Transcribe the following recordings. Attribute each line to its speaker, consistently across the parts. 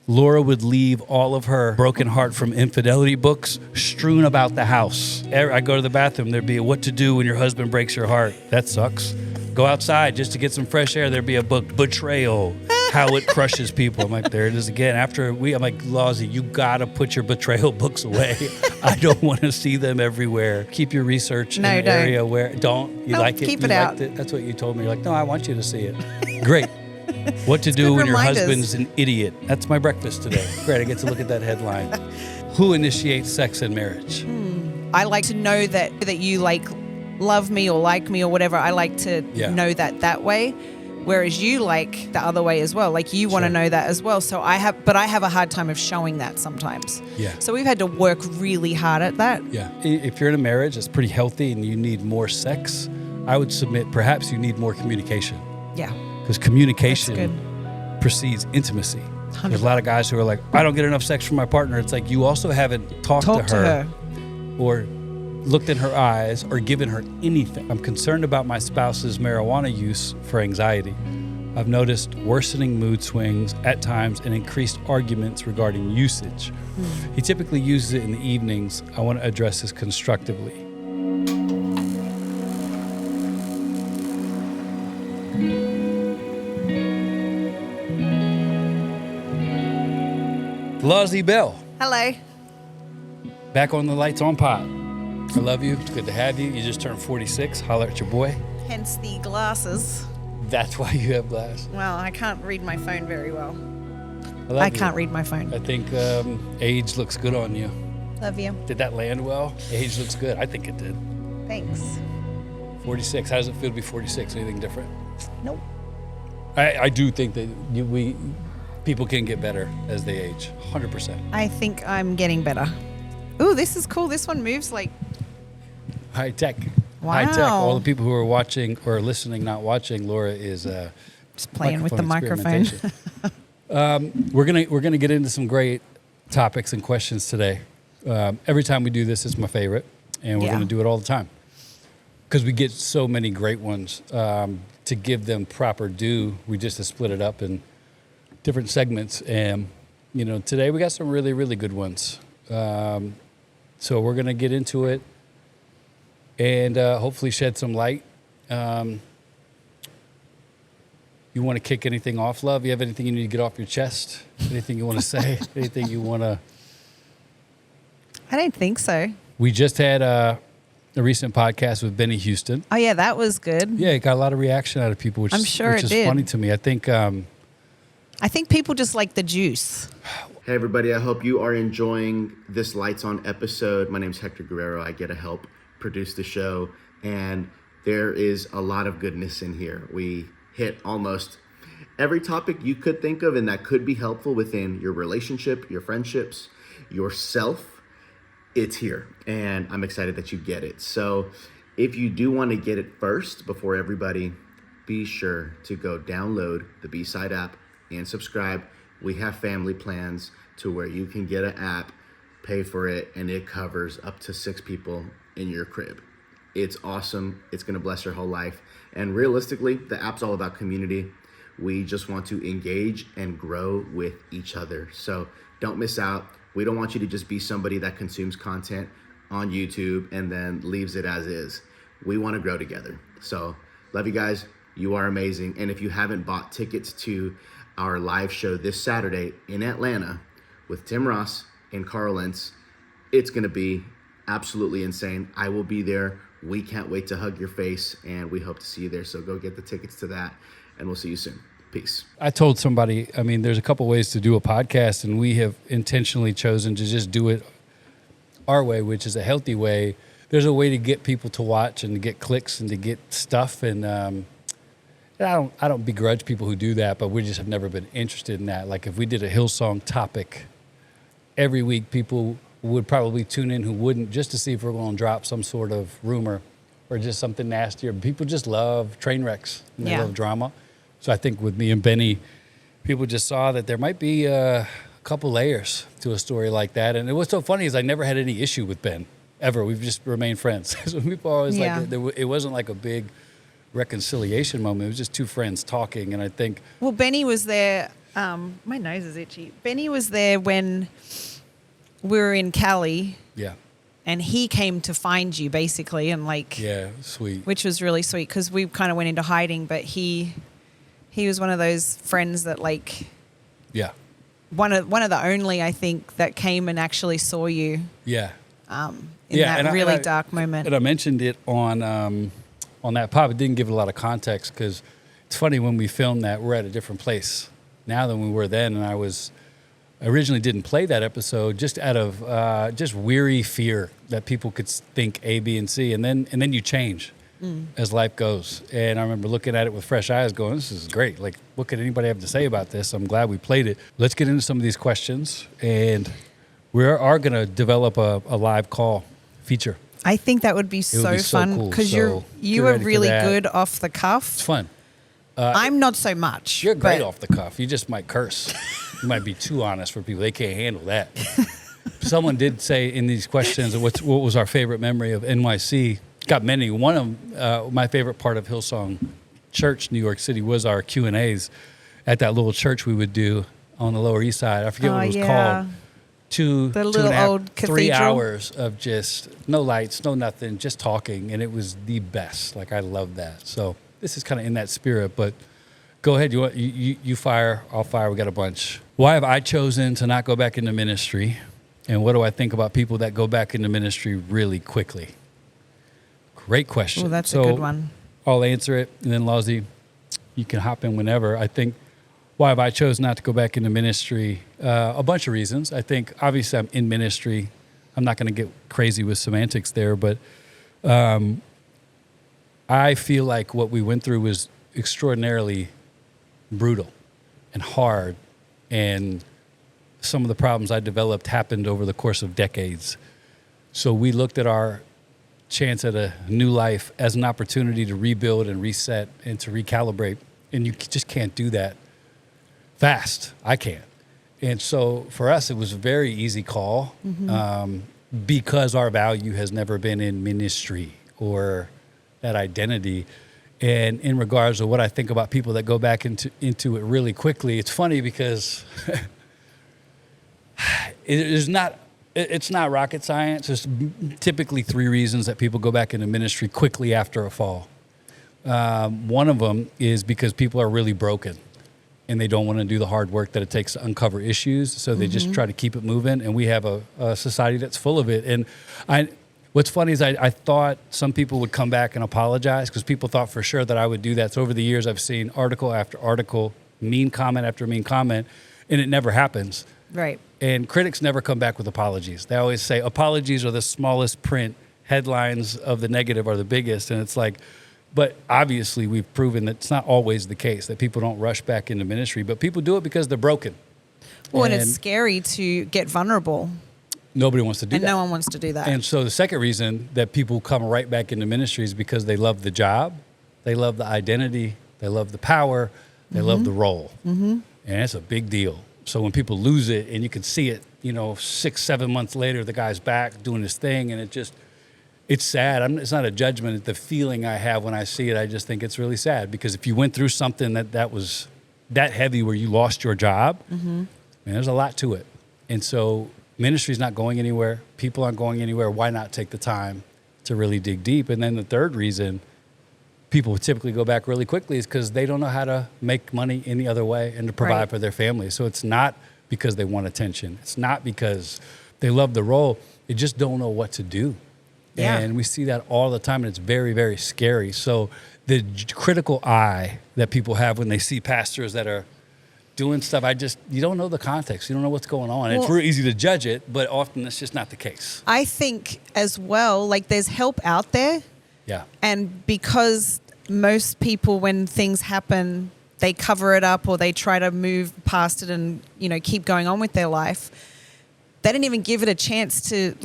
Speaker 1: Laura would leave all of her broken heart from infidelity books strewn about the house. I go to the bathroom, there'd be a what to do when your husband breaks your heart. That sucks. Go outside just to get some fresh air. There'd be a book, Betrayal, how it crushes people. I'm like, there it is again. I'm like, Lawsy, you gotta put your betrayal books away. I don't want to see them everywhere. Keep your research in an area where, like it?
Speaker 2: Keep
Speaker 1: you
Speaker 2: it out.
Speaker 1: That's what you told me. You're like, no, I want you to see it. Great. What to do when your husband's an idiot. That's my breakfast today. Great, I get to look at that headline. Who initiates sex in marriage?
Speaker 2: I like to know that you love me or like me or whatever. I like to know that way. Whereas you like the other way as well. Like you want to know that as well. So I have a hard time of showing that sometimes.
Speaker 1: Yeah.
Speaker 2: So we've had to work really hard at that.
Speaker 1: Yeah. If you're in a marriage that's pretty healthy and you need more sex, I would submit perhaps you need more communication.
Speaker 2: Yeah.
Speaker 1: Because communication precedes intimacy. 100%. There's a lot of guys who are like, I don't get enough sex from my partner. It's like you also haven't talked to her or looked in her eyes or given her anything. I'm concerned about my spouse's marijuana use for anxiety. I've noticed worsening mood swings at times and increased arguments regarding usage. He typically uses it in the evenings. I want to address this constructively. Lawsy Bell.
Speaker 2: Hello.
Speaker 1: Back on the Lights On pod. I love you. It's good to have you. You just turned 46. Holler at your boy.
Speaker 2: Hence the glasses.
Speaker 1: That's why you have glasses.
Speaker 2: Well, I can't read my phone very well.
Speaker 1: I
Speaker 2: can't read my phone.
Speaker 1: I think age looks good on you.
Speaker 2: Love you.
Speaker 1: Did that land well? Age looks good. I think it did.
Speaker 2: Thanks.
Speaker 1: 46. How does it feel to be 46? Anything different?
Speaker 2: Nope.
Speaker 1: I do think that people can get better as they age. 100%.
Speaker 2: I think I'm getting better. Ooh, this is cool. This one moves like
Speaker 1: high tech.
Speaker 2: Wow.
Speaker 1: High tech. All the people who are watching or listening, not watching, Laura is
Speaker 2: just playing with the microphone.
Speaker 1: We're gonna get into some great topics and questions today. Every time we do this, it's my favorite, and we're gonna do it all the time because we get so many great ones. To give them proper due, we just have split it up in different segments, and today we got some really, really good ones. So we're gonna get into it and hopefully shed some light. You want to kick anything off, love? You have anything you need to get off your chest? Anything you want to say? Anything you want to?
Speaker 2: I don't think so.
Speaker 1: We just had a recent podcast with Benny Houston.
Speaker 2: Oh yeah, that was good.
Speaker 1: Yeah, it got a lot of reaction out of people, which is funny to me. I think
Speaker 2: people just like the juice.
Speaker 3: Hey everybody, I hope you are enjoying this Lights On episode. My name is Hector Guerrero. I get to help produce the show, and there is a lot of goodness in here. We hit almost every topic you could think of and that could be helpful within your relationship, your friendships, yourself. It's here, and I'm excited that you get it. So if you do want to get it first before everybody, be sure to go download the B-Side app and subscribe. We have family plans to where you can get an app, pay for it, and it covers up to 6 people in your crib. It's awesome. It's going to bless your whole life. And realistically, the app's all about community. We just want to engage and grow with each other. So don't miss out. We don't want you to just be somebody that consumes content on YouTube and then leaves it as is. We want to grow together. So love you guys. You are amazing. And if you haven't bought tickets to our live show this Saturday in Atlanta with Tim Ross and Laura Lentz, it's going to be absolutely insane. I will be there. We can't wait to hug your face, and we hope to see you there. So go get the tickets to that, and we'll see you soon. Peace.
Speaker 1: I told somebody, there's a couple ways to do a podcast, and we have intentionally chosen to just do it our way, which is a healthy way. There's a way to get people to watch and to get clicks and to get stuff, and I don't begrudge people who do that, but we just have never been interested in that. Like if we did a Hillsong topic every week, people would probably tune in who wouldn't, just to see if we're going to drop some sort of rumor or just something nastier. People just love train wrecks and they love drama. So I think with me and Benny, people just saw that there might be a couple layers to a story like that. And what's so funny is I never had any issue with Ben, ever. We've just remained friends. So people always it wasn't like a big reconciliation moment. It was just two friends talking. And I think...
Speaker 2: Well, Benny was there My nose is itchy. Benny was there when we were in Cali.
Speaker 1: Yeah.
Speaker 2: And he came to find you basically, and like,
Speaker 1: Yeah, sweet.
Speaker 2: which was really sweet because we kind of went into hiding, but he was one of those friends that like,
Speaker 1: Yeah.
Speaker 2: one of the only, I think, that came and actually saw you.
Speaker 1: Yeah.
Speaker 2: In that really dark moment.
Speaker 1: And I mentioned it on that pop. It didn't give it a lot of context because it's funny, when we filmed that, we're at a different place now than we were then. And I originally didn't play that episode just out of just weary fear that people could think A, B, and C. And then you change as life goes. And I remember looking at it with fresh eyes going, this is great. Like, what could anybody have to say about this? I'm glad we played it. Let's get into some of these questions. And we are going to develop a live call feature.
Speaker 2: I think that would be so fun because
Speaker 1: cool.
Speaker 2: you are really good off the cuff.
Speaker 1: It's fun.
Speaker 2: I'm not so much.
Speaker 1: You're great off the cuff. You just might curse. You might be too honest for people. They can't handle that. Someone did say in these questions, what was our favorite memory of NYC? Got many. One of my favorite part of Hillsong Church, New York City, was our Q&As at that little church we would do on the Lower East Side. I forget what it was called.
Speaker 2: The little old
Speaker 1: 3
Speaker 2: cathedral.
Speaker 1: hours of just no lights, no nothing, just talking, and it was the best. Like, I love that. So this is kind of in that spirit. But go ahead. You fire. I'll fire. We got a bunch. Why have I chosen to not go back into ministry, and what do I think about people that go back into ministry really quickly? Great question.
Speaker 2: Oh, that's a good one.
Speaker 1: I'll answer it, and then Lozzie, you can hop in whenever. I think, why have I chosen not to go back into ministry? A bunch of reasons. I think, obviously, I'm in ministry. I'm not going to get crazy with semantics there, but I feel like what we went through was extraordinarily brutal and hard, and some of the problems I developed happened over the course of decades. So we looked at our chance at a new life as an opportunity to rebuild and reset and to recalibrate, and you just can't do that fast. I can't. And so for us, it was a very easy call because our value has never been in ministry or that identity. And in regards to what I think about people that go back into it really quickly, it's funny because it's not rocket science. There's typically 3 reasons that people go back into ministry quickly after a fall. One of them is because people are really broken and they don't want to do the hard work that it takes to uncover issues. So they just try to keep it moving. And we have a society that's full of it. And what's funny is I thought some people would come back and apologize because people thought for sure that I would do that. So over the years, I've seen article after article, mean comment after mean comment, and it never happens.
Speaker 2: Right.
Speaker 1: And critics never come back with apologies. They always say apologies are the smallest print. Headlines of the negative are the biggest. And it's like, but obviously we've proven that it's not always the case, that people don't rush back into ministry, but people do it because they're broken.
Speaker 2: Well, and it's scary to get vulnerable.
Speaker 1: Nobody wants to do that.
Speaker 2: And no one wants to do that.
Speaker 1: And so the second reason that people come right back into ministry is because they love the job, they love the identity, they love the power, they love the role. And it's a big deal. So when people lose it and you can see it, 6-7 months later, the guy's back doing his thing, and it's sad. It's not a judgment. It's the feeling I have when I see it. I just think it's really sad because if you went through something that was that heavy where you lost your job, man, there's a lot to it. And so ministry's not going anywhere. People aren't going anywhere. Why not take the time to really dig deep? And then the third reason people would typically go back really quickly is because they don't know how to make money any other way and to provide for their family. So it's not because they want attention. It's not because they love the role. They just don't know what to do. Yeah. And we see that all the time, and it's very, very scary. So the critical eye that people have when they see pastors that are doing stuff, you don't know the context. You don't know what's going on. Well, it's real easy to judge it, but often it's just not the case.
Speaker 2: I think as well, like there's help out there.
Speaker 1: Yeah. And
Speaker 2: because most people, when things happen, they cover it up or they try to move past it and, keep going on with their life. They didn't even give it a chance to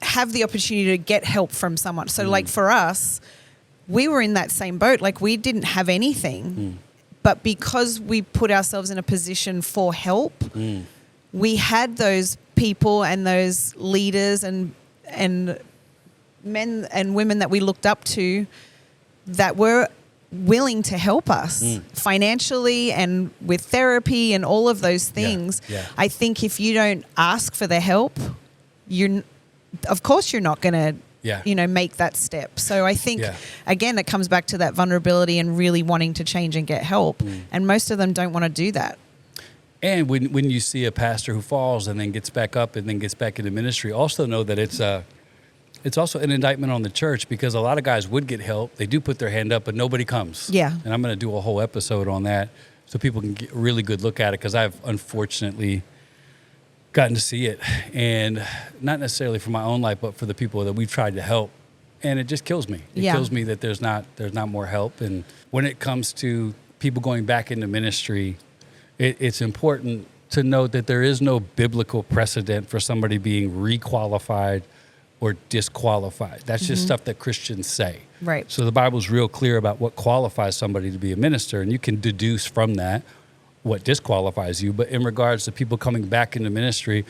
Speaker 2: have the opportunity to get help from someone. So for us, we were in that same boat. Like we didn't have anything, but because we put ourselves in a position for help, we had those people and those leaders and men and women that we looked up to that were willing to help us financially and with therapy and all of those things.
Speaker 1: Yeah.
Speaker 2: I think if you don't ask for the help, of course you're not going to, make that step. So I think, again, it comes back to that vulnerability and really wanting to change and get help. And most of them don't want to do that.
Speaker 1: And when you see a pastor who falls and then gets back up and then gets back into ministry, also know that it's also an indictment on the church, because a lot of guys would get help. They do put their hand up, but nobody comes.
Speaker 2: Yeah.
Speaker 1: And I'm going to do a whole episode on that so people can get a really good look at it, because I've unfortunately gotten to see it. And not necessarily for my own life, but for the people that we've tried to help. And it just kills me. It kills me that there's not more help. And when it comes to people going back into ministry, it's important to note that there is no biblical precedent for somebody being requalified or disqualified. That's just stuff that Christians say.
Speaker 2: Right.
Speaker 1: So the Bible's real clear about what qualifies somebody to be a minister, and you can deduce from that what disqualifies you. But in regards to people coming back into ministry,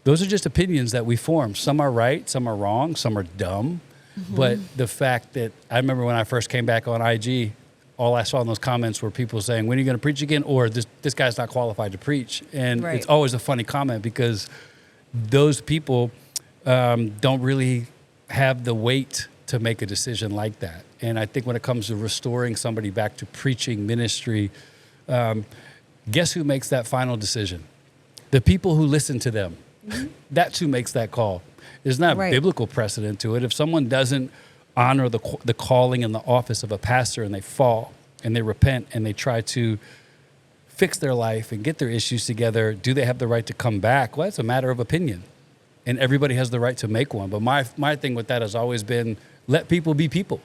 Speaker 1: those are just opinions that we form. Some are right, some are wrong, some are dumb. But the fact that I remember when I first came back on IG, all I saw in those comments were people saying, when are you going to preach again? Or this guy's not qualified to preach. And it's always a funny comment, because those people don't really have the weight to make a decision like that. And I think when it comes to restoring somebody back to preaching ministry, guess who makes that final decision? The people who listen to them. That's who makes that call. There's not biblical precedent to it. If someone doesn't honor the calling and the office of a pastor, and they fall and they repent and they try to fix their life and get their issues together, do they have the right to come back? Well, it's a matter of opinion. And everybody has the right to make one. But my thing with that has always been, let people be people.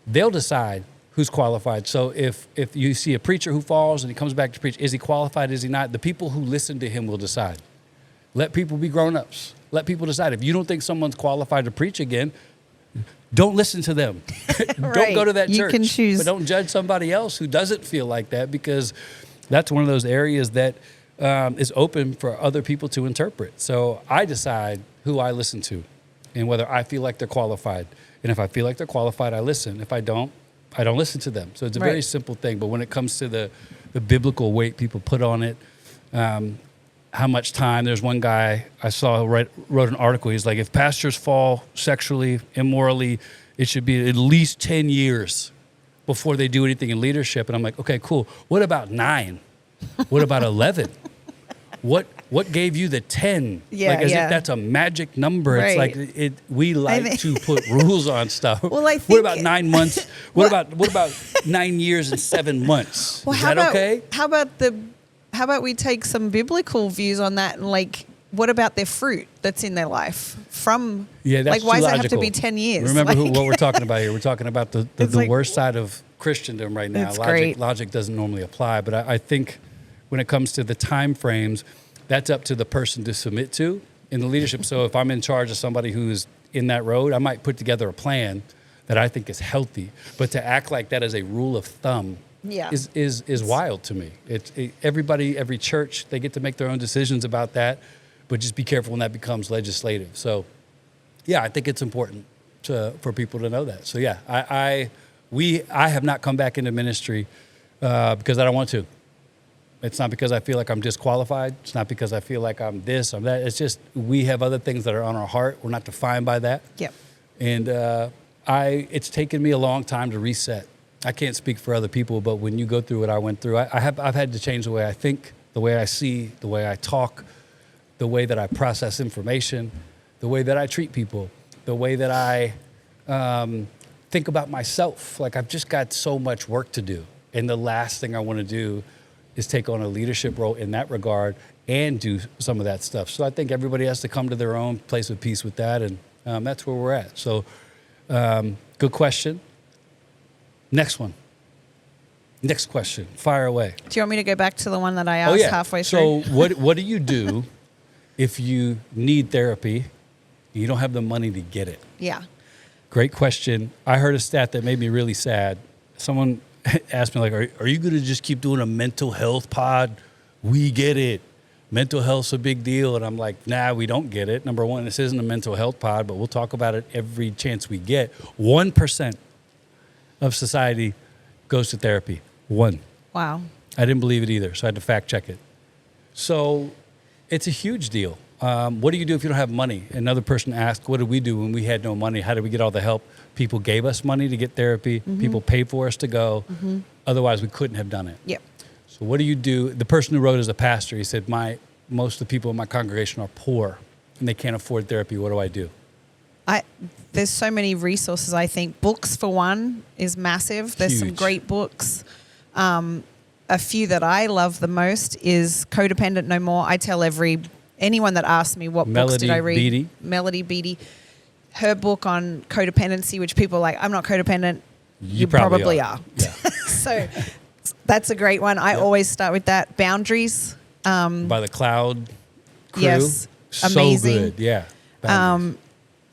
Speaker 1: They'll decide who's qualified. So if you see a preacher who falls and he comes back to preach, is he qualified, is he not? The people who listen to him will decide. Let people be grown-ups. Let people decide. If you don't think someone's qualified to preach again, don't listen to them. Don't go to that church. You can choose. But don't judge somebody else who doesn't feel like that, because that's one of those areas that is open for other people to interpret. So I decide who I listen to and whether I feel like they're qualified. And if I feel like they're qualified, I listen. If I don't listen to them. So it's a very simple thing. But when it comes to the biblical weight people put on it, how much time, there's one guy I saw wrote an article. He's like, if pastors fall sexually, immorally, it should be at least 10 years before they do anything in leadership. And I'm like, okay, cool. What about 9? What about 11? What gave you the 10?
Speaker 2: Yeah,
Speaker 1: like, as if that's a magic number. It's like we like to put rules on stuff.
Speaker 2: Well, I think
Speaker 1: what about 9 months? What about 9 years and 7 months?
Speaker 2: Well,
Speaker 1: is that okay?
Speaker 2: How about we take some biblical views on that, and like, what about their fruit that's in their life from?
Speaker 1: Yeah, that's
Speaker 2: like, why
Speaker 1: too
Speaker 2: does it have
Speaker 1: logical.
Speaker 2: to be 10 years?
Speaker 1: Remember what we're talking about here. We're talking about the worst side of Christendom right now. Logic doesn't normally apply, but I think when it comes to the time frames, that's up to the person to submit to in the leadership. So if I'm in charge of somebody who's in that road, I might put together a plan that I think is healthy. But to act like that as a rule of thumb is wild to me. Every church, they get to make their own decisions about that, but just be careful when that becomes legislative. So, yeah, I think it's important for people to know that. So, yeah, I have not come back into ministry because I don't want to. It's not because I feel like I'm disqualified. It's not because I feel like I'm this, I'm that. It's just we have other things that are on our heart. We're not defined by that.
Speaker 2: Yep.
Speaker 1: And it's taken me a long time to reset. I can't speak for other people, but when you go through what I went through, I've had to change the way I think, the way I see, the way I talk, the way that I process information, the way that I treat people, the way that I think about myself. Like, I've just got so much work to do. And the last thing I want to do is take on a leadership role in that regard and do some of that stuff. So I think everybody has to come to their own place of peace with that, and that's where we're at. So good question. Next one. Next question. Fire away.
Speaker 2: Do you want me to go back to the one that I asked halfway through?
Speaker 1: So what do you do if you need therapy and you don't have the money to get it?
Speaker 2: Yeah.
Speaker 1: Great question. I heard a stat that made me really sad. Someone asked me, like, are you going to just keep doing a mental health pod? We get it. Mental health's a big deal. And I'm like, nah, we don't get it. Number one, this isn't a mental health pod, but we'll talk about it every chance we get. 1% of society goes to therapy. 1.
Speaker 2: Wow.
Speaker 1: I didn't believe it either, so I had to fact check it. So it's a huge deal. What do you do if you don't have money? Another person asked, what did we do when we had no money? How did we get all the help? People gave us money to get therapy. People paid for us to go. Otherwise, we couldn't have done it.
Speaker 2: Yep.
Speaker 1: So what do you do? The person who wrote is a pastor. He said, most of the people in my congregation are poor and they can't afford therapy. What do I do?
Speaker 2: There's so many resources, I think. Books, for one, is massive. There's some
Speaker 1: Huge.
Speaker 2: great books. A few that I love the most is Codependent No More. I tell anyone that asks me what books did I read.
Speaker 1: Beatty.
Speaker 2: Melody Beatty. Her book on codependency, which people are like, I'm not codependent.
Speaker 1: You probably
Speaker 2: are.
Speaker 1: Yeah.
Speaker 2: So that's a great one. I always start with that. Boundaries.
Speaker 1: By the Cloud crew.
Speaker 2: Yes.
Speaker 1: So
Speaker 2: Amazing.
Speaker 1: good. Yeah. Boundaries.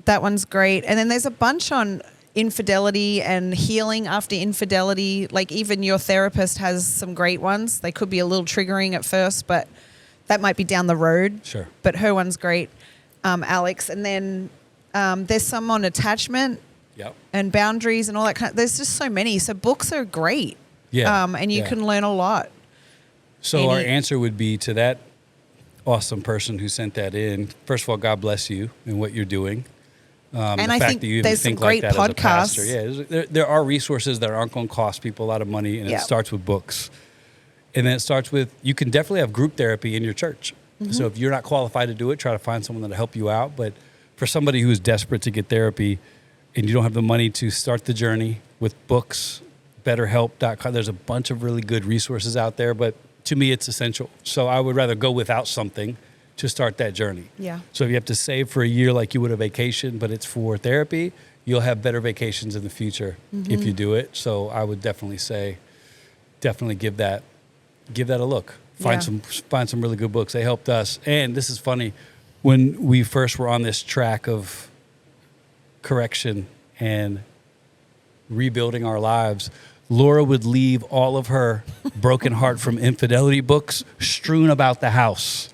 Speaker 2: That one's great. And then there's a bunch on infidelity and healing after infidelity. Like even your therapist has some great ones. They could be a little triggering at first, but that might be down the road.
Speaker 1: Sure.
Speaker 2: But her one's great, Alex. And then there's some on attachment
Speaker 1: Yep.
Speaker 2: and boundaries and all that kind of, there's just so many. So books are great.
Speaker 1: Yeah.
Speaker 2: And you can learn a lot.
Speaker 1: So our answer would be to that awesome person who sent that in. First of all, God bless you and what you're doing.
Speaker 2: And
Speaker 1: the
Speaker 2: I
Speaker 1: fact
Speaker 2: think
Speaker 1: that you even
Speaker 2: there's some
Speaker 1: think like
Speaker 2: great
Speaker 1: that as a pastor.
Speaker 2: podcasts.
Speaker 1: Yeah, there are resources that aren't going to cost people a lot of money, and it starts with books. And then it starts with, you can definitely have group therapy in your church. So if you're not qualified to do it, try to find someone that'll help you out. But for somebody who is desperate to get therapy and you don't have the money to start the journey with books, BetterHelp.com, there's a bunch of really good resources out there. But to me, it's essential. So I would rather go without something to start that journey.
Speaker 2: Yeah.
Speaker 1: So if you have to save for a year like you would a vacation, but it's for therapy, you'll have better vacations in the future if you do it. So I would definitely say, give that a look. Find some really good books. They helped us. And this is funny, when we first were on this track of correction and rebuilding our lives, Laura would leave all of her Broken Heart from Infidelity books strewn about the house.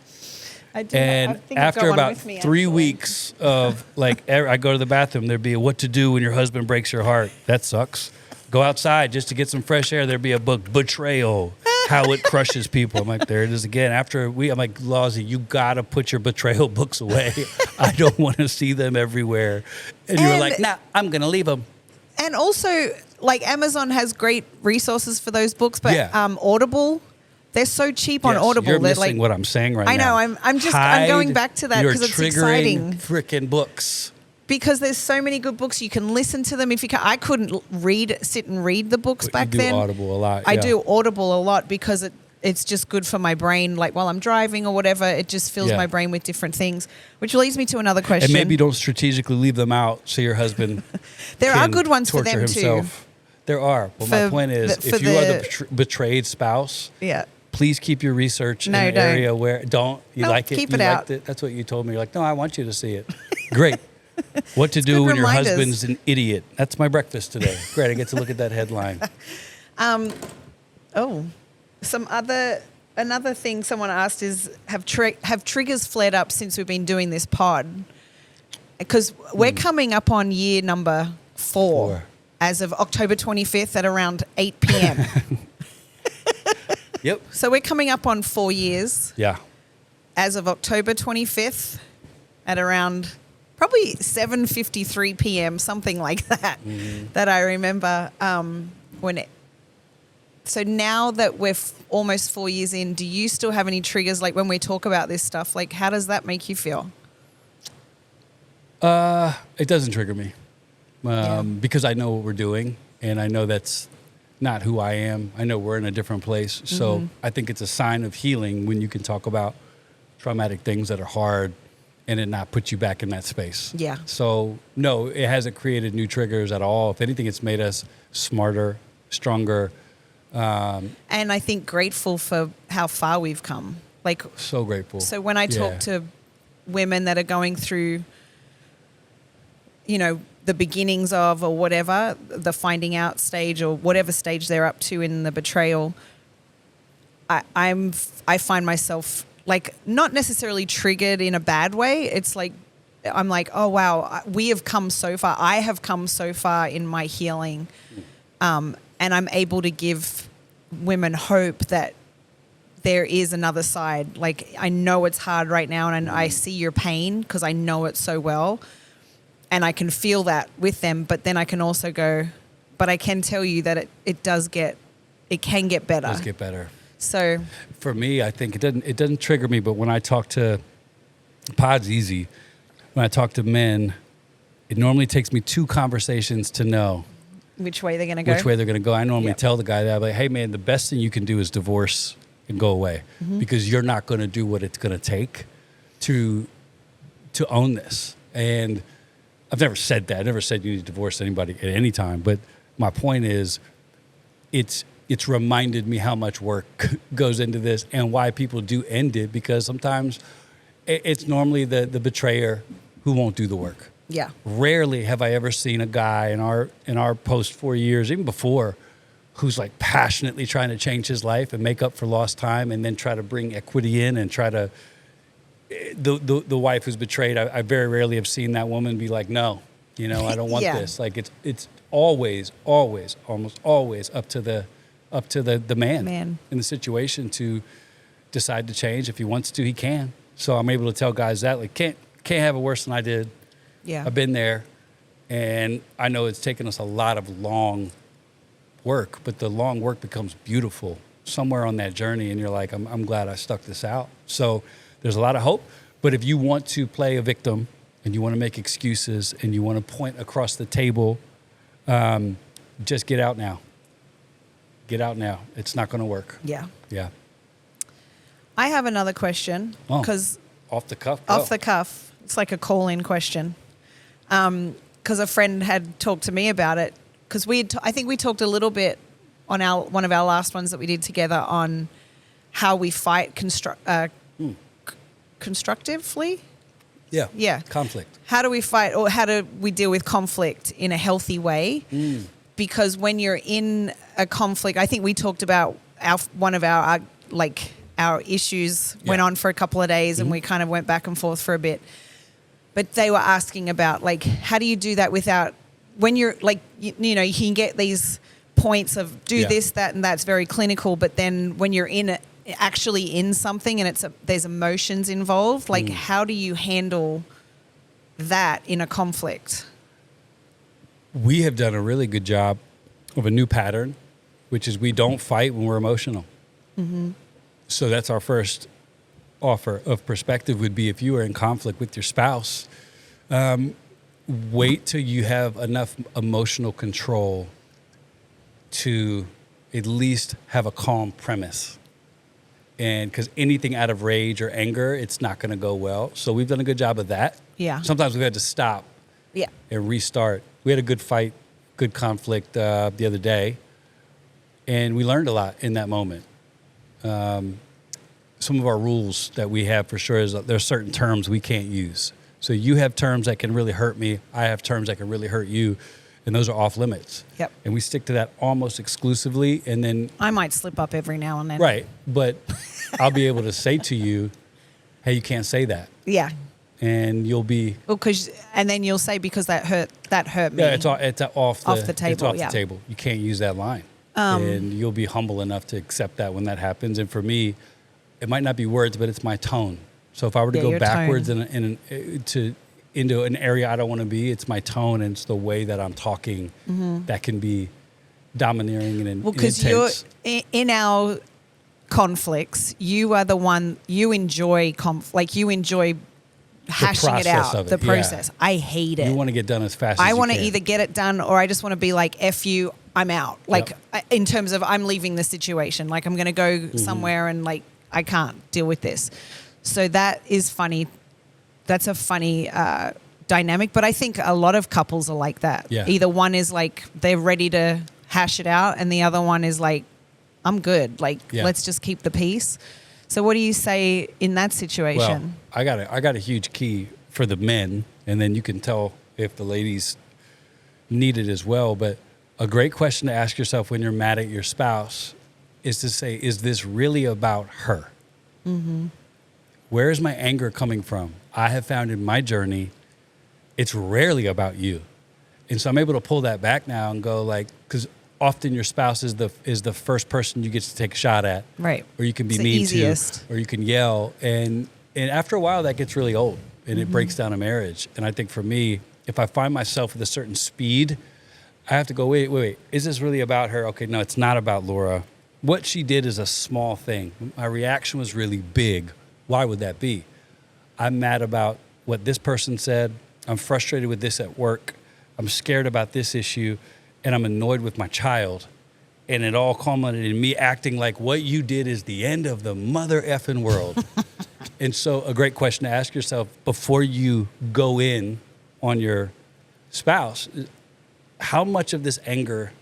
Speaker 2: I do.
Speaker 1: And
Speaker 2: I think I've got
Speaker 1: after
Speaker 2: one
Speaker 1: about
Speaker 2: with me,
Speaker 1: 3
Speaker 2: actually.
Speaker 1: weeks of I go to the bathroom, there'd be a what to do when your husband breaks your heart. That sucks. Go outside just to get some fresh air. There'd be a book, Betrayal, How It Crushes People. I'm like, there it is again. I'm like, Lawsy, you got to put your betrayal books away. I don't want to see them everywhere. And you were like, nah, I'm going to leave them.
Speaker 2: And also, like Amazon has great resources for those books, but Audible, they're so cheap on Audible.
Speaker 1: You're
Speaker 2: They're
Speaker 1: missing
Speaker 2: like,
Speaker 1: what I'm saying right now.
Speaker 2: I know. I'm going back to that because it's exciting.
Speaker 1: Freaking books.
Speaker 2: Because there's so many good books, you can listen to them. If you can, I couldn't sit and read the books
Speaker 1: But
Speaker 2: back
Speaker 1: you do
Speaker 2: then.
Speaker 1: Audible a lot.
Speaker 2: I do Audible a lot because it's just good for my brain. Like while I'm driving or whatever, it just fills my brain with different things. Which leads me to another question.
Speaker 1: And maybe don't strategically leave them out so your husband
Speaker 2: there
Speaker 1: can
Speaker 2: are good ones for
Speaker 1: torture
Speaker 2: them
Speaker 1: himself.
Speaker 2: too.
Speaker 1: There are. But my point is, if you are the betrayed spouse, please keep your research in an area where you like it.
Speaker 2: Keep
Speaker 1: you
Speaker 2: it out.
Speaker 1: liked it. That's what you told me. You're like, no, I want you to see it. Great. What to do
Speaker 2: good
Speaker 1: when your
Speaker 2: reminders.
Speaker 1: husband's an idiot. That's my breakfast today. Great. I get to look at that headline.
Speaker 2: Another thing someone asked is, have triggers flared up since we've been doing this pod? Because we're coming up on year number 4 as of October 25th at around 8 p.m.
Speaker 1: Yep.
Speaker 2: So we're coming up on 4 years.
Speaker 1: Yeah.
Speaker 2: As of October 25th at around probably 7:53 p.m., something like that, that I remember So now that we're almost 4 years in, do you still have any triggers? Like when we talk about this stuff, like how does that make you feel?
Speaker 1: It doesn't trigger me because I know what we're doing and I know that's not who I am. I know we're in a different place. So I think it's a sign of healing when you can talk about traumatic things that are hard and it not put you back in that space.
Speaker 2: Yeah.
Speaker 1: So no, it hasn't created new triggers at all. If anything, it's made us smarter, stronger.
Speaker 2: And I think grateful for how far we've come. Like
Speaker 1: so grateful.
Speaker 2: So when I talk to women that are going through, the beginnings of or whatever, the finding out stage or whatever stage they're up to in the betrayal, I find myself like not necessarily triggered in a bad way. It's like, I'm like, oh wow, we have come so far. I have come so far in my healing. and I'm able to give women hope that there is another side. Like, I know it's hard right now, and I see your pain because I know it so well, and I can feel that with them. But then I can also go, but I can tell you that it can get better.
Speaker 1: It does get better.
Speaker 2: So
Speaker 1: for me, I think it doesn't trigger me, but when I talk to pod's easy. When I talk to men, it normally takes me 2 conversations to know
Speaker 2: which way they're going to go.
Speaker 1: Which way they're going to go. I normally tell the guy that, I'm like, hey man, the best thing you can do is divorce and go away, because you're not going to do what it's going to take to own this. And I've never said that. I never said you need to divorce anybody at any time. But my point is, it's reminded me how much work goes into this and why people do end it, because sometimes it's normally the betrayer who won't do the work.
Speaker 2: Yeah.
Speaker 1: Rarely have I ever seen a guy in our post 4 years, even before, who's like passionately trying to change his life and make up for lost time, and then try to bring equity in and try to the wife who's betrayed. I very rarely have seen that woman be like, no, I don't want this. Like it's always, almost always up to the man in the situation to decide to change. If he wants to, he can. So I'm able to tell guys that, like, can't have it worse than I did.
Speaker 2: Yeah.
Speaker 1: I've been there, and I know it's taken us a lot of long work, but the long work becomes beautiful somewhere on that journey, and you're like, I'm glad I stuck this out. So there's a lot of hope, but if you want to play a victim and you want to make excuses and you want to point across the table, just get out now. Get out now. It's not going to work.
Speaker 2: Yeah.
Speaker 1: Yeah.
Speaker 2: I have another question, because
Speaker 1: off the cuff.
Speaker 2: It's like a call-in question. Because a friend had talked to me about it. Because I think we talked a little bit on one of our last ones that we did together on how we fight constructively.
Speaker 1: Yeah.
Speaker 2: Yeah.
Speaker 1: Conflict.
Speaker 2: How do we fight, or how do we deal with conflict in a healthy way? Because when you're in a conflict, I think we talked about one of our issues went on for a couple of days, and we kind of went back and forth for a bit. But they were asking about, like, how do you do that without, when you're like, you can get these points of do this, that, and that's very clinical. But then when you're actually in something and there's emotions involved, like how do you handle that in a conflict?
Speaker 1: We have done a really good job of a new pattern, which is we don't fight when we're emotional. So that's our first offer of perspective, would be, if you are in conflict with your spouse, wait till you have enough emotional control to at least have a calm premise. And because anything out of rage or anger, it's not going to go well. So we've done a good job of that.
Speaker 2: Yeah.
Speaker 1: Sometimes we've had to stop and restart. We had a good fight, good conflict the other day, and we learned a lot in that moment. Some of our rules that we have for sure is that there's certain terms we can't use. So you have terms that can really hurt me. I have terms that can really hurt you. And those are off limits.
Speaker 2: Yep.
Speaker 1: And we stick to that almost exclusively. And then
Speaker 2: I might slip up every now and then.
Speaker 1: Right. But I'll be able to say to you, hey, you can't say that.
Speaker 2: Yeah.
Speaker 1: And you'll be...
Speaker 2: and then you'll say, because that hurt me.
Speaker 1: Yeah, it's off the table.
Speaker 2: It's off the
Speaker 1: table. You can't use that line. And you'll be humble enough to accept that when that happens. And for me, it might not be words, but it's my tone. So if I were to go backwards into an area I don't want to be, it's my tone and it's the way that I'm talking that can be domineering and intense.
Speaker 2: Well, because you're in our conflicts, you are the one, you enjoy hashing it out, the process. Yeah. I hate it.
Speaker 1: You want to get done as fast as you can.
Speaker 2: I want to either get it done, or I just want to be like, F you, I'm out. Like, in terms of I'm leaving the situation. Like, I'm going to go somewhere and, like, I can't deal with this. So that is funny. That's a funny dynamic. But I think a lot of couples are like that.
Speaker 1: Yeah.
Speaker 2: Either one is like, they're ready to hash it out, and the other one is like, I'm good. Like, let's just keep the peace. So what do you say in that situation?
Speaker 1: Well, I got a huge key for the men, and then you can tell if the ladies need it as well. But a great question to ask yourself when you're mad at your spouse is to say, is this really about her? Where is my anger coming from? I have found in my journey, it's rarely about you. And so I'm able to pull that back now and go, like, because often your spouse is the first person you get to take a shot at.
Speaker 2: Right.
Speaker 1: Or you can be
Speaker 2: It's the
Speaker 1: mean
Speaker 2: easiest.
Speaker 1: to, or you can yell. And after a while, that gets really old and it breaks down a marriage. And I think for me, if I find myself at a certain speed, I have to go, wait. Is this really about her? Okay, no, it's not about Laura. What she did is a small thing. My reaction was really big. Why would that be? I'm mad about what this person said. I'm frustrated with this at work. I'm scared about this issue. And I'm annoyed with my child. And it all culminated in me acting like what you did is the end of the mother effing world. And so a great question to ask yourself before you go in on your spouse, how much of this anger